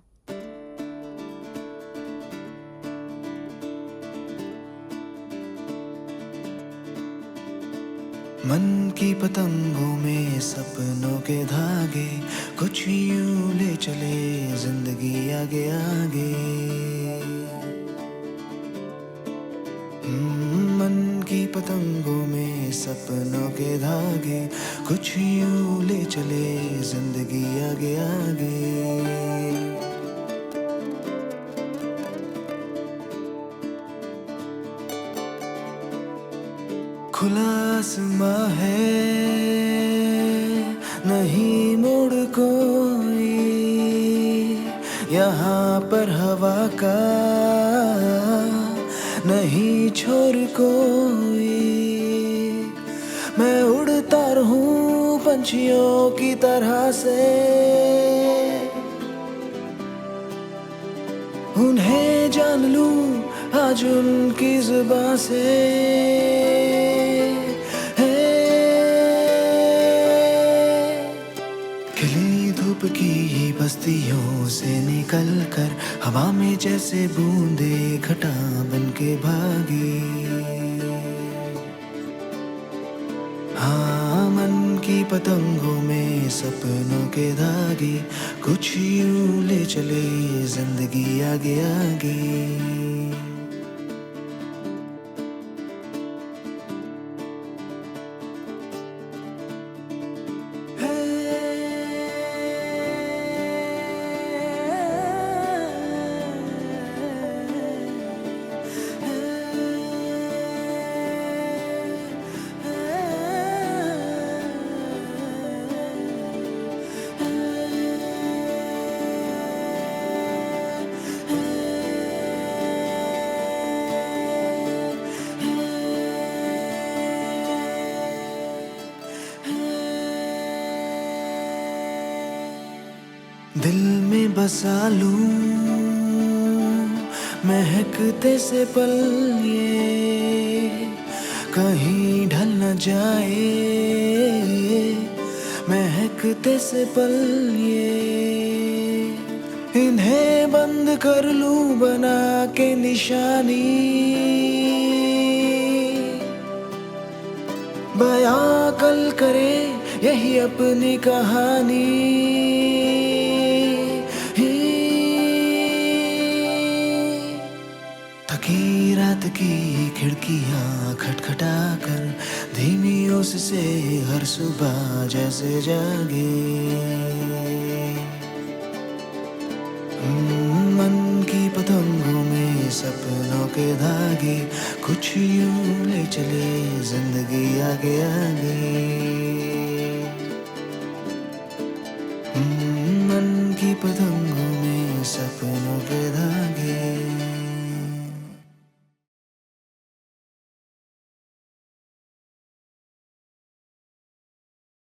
मन की पतंगों में सपनों के धागे, कुछ यूं ले चले जिंदगी आगे आगे। मन की पतंगों में सपनों के धागे, कुछ यूं ले चले जिंदगी आगे आगे। खुला आसमां है, नहीं मुड़ कोई, यहाँ पर हवा का नहीं छोर कोई। मैं उड़ता रहूं पंछियों की तरह से, उन्हें जान लूं आज उनकी जुबां से। खिली धूप की बस्तियों से निकल कर हवा में जैसे बूंदे घटा बन के भागी। हाँ, मन की पतंगों में सपनों के धागे, कुछ यूं ले चले जिंदगी आगे आगे। दिल में बसा लूं महकते से पल ये कहीं ढल न जाए महकते से पल ये इन्हें बंद कर लूं बना के निशानी बयां कल करे यही अपनी कहानी थकी रात की खिड़कियां खटखटा कर धीमी ओस से हर सुबह जैसे जागे मन की पतंगों में सपनों के धागे कुछ यूं ले चले जिंदगी आगे आगे मन की पतंगों में सपनों के धागे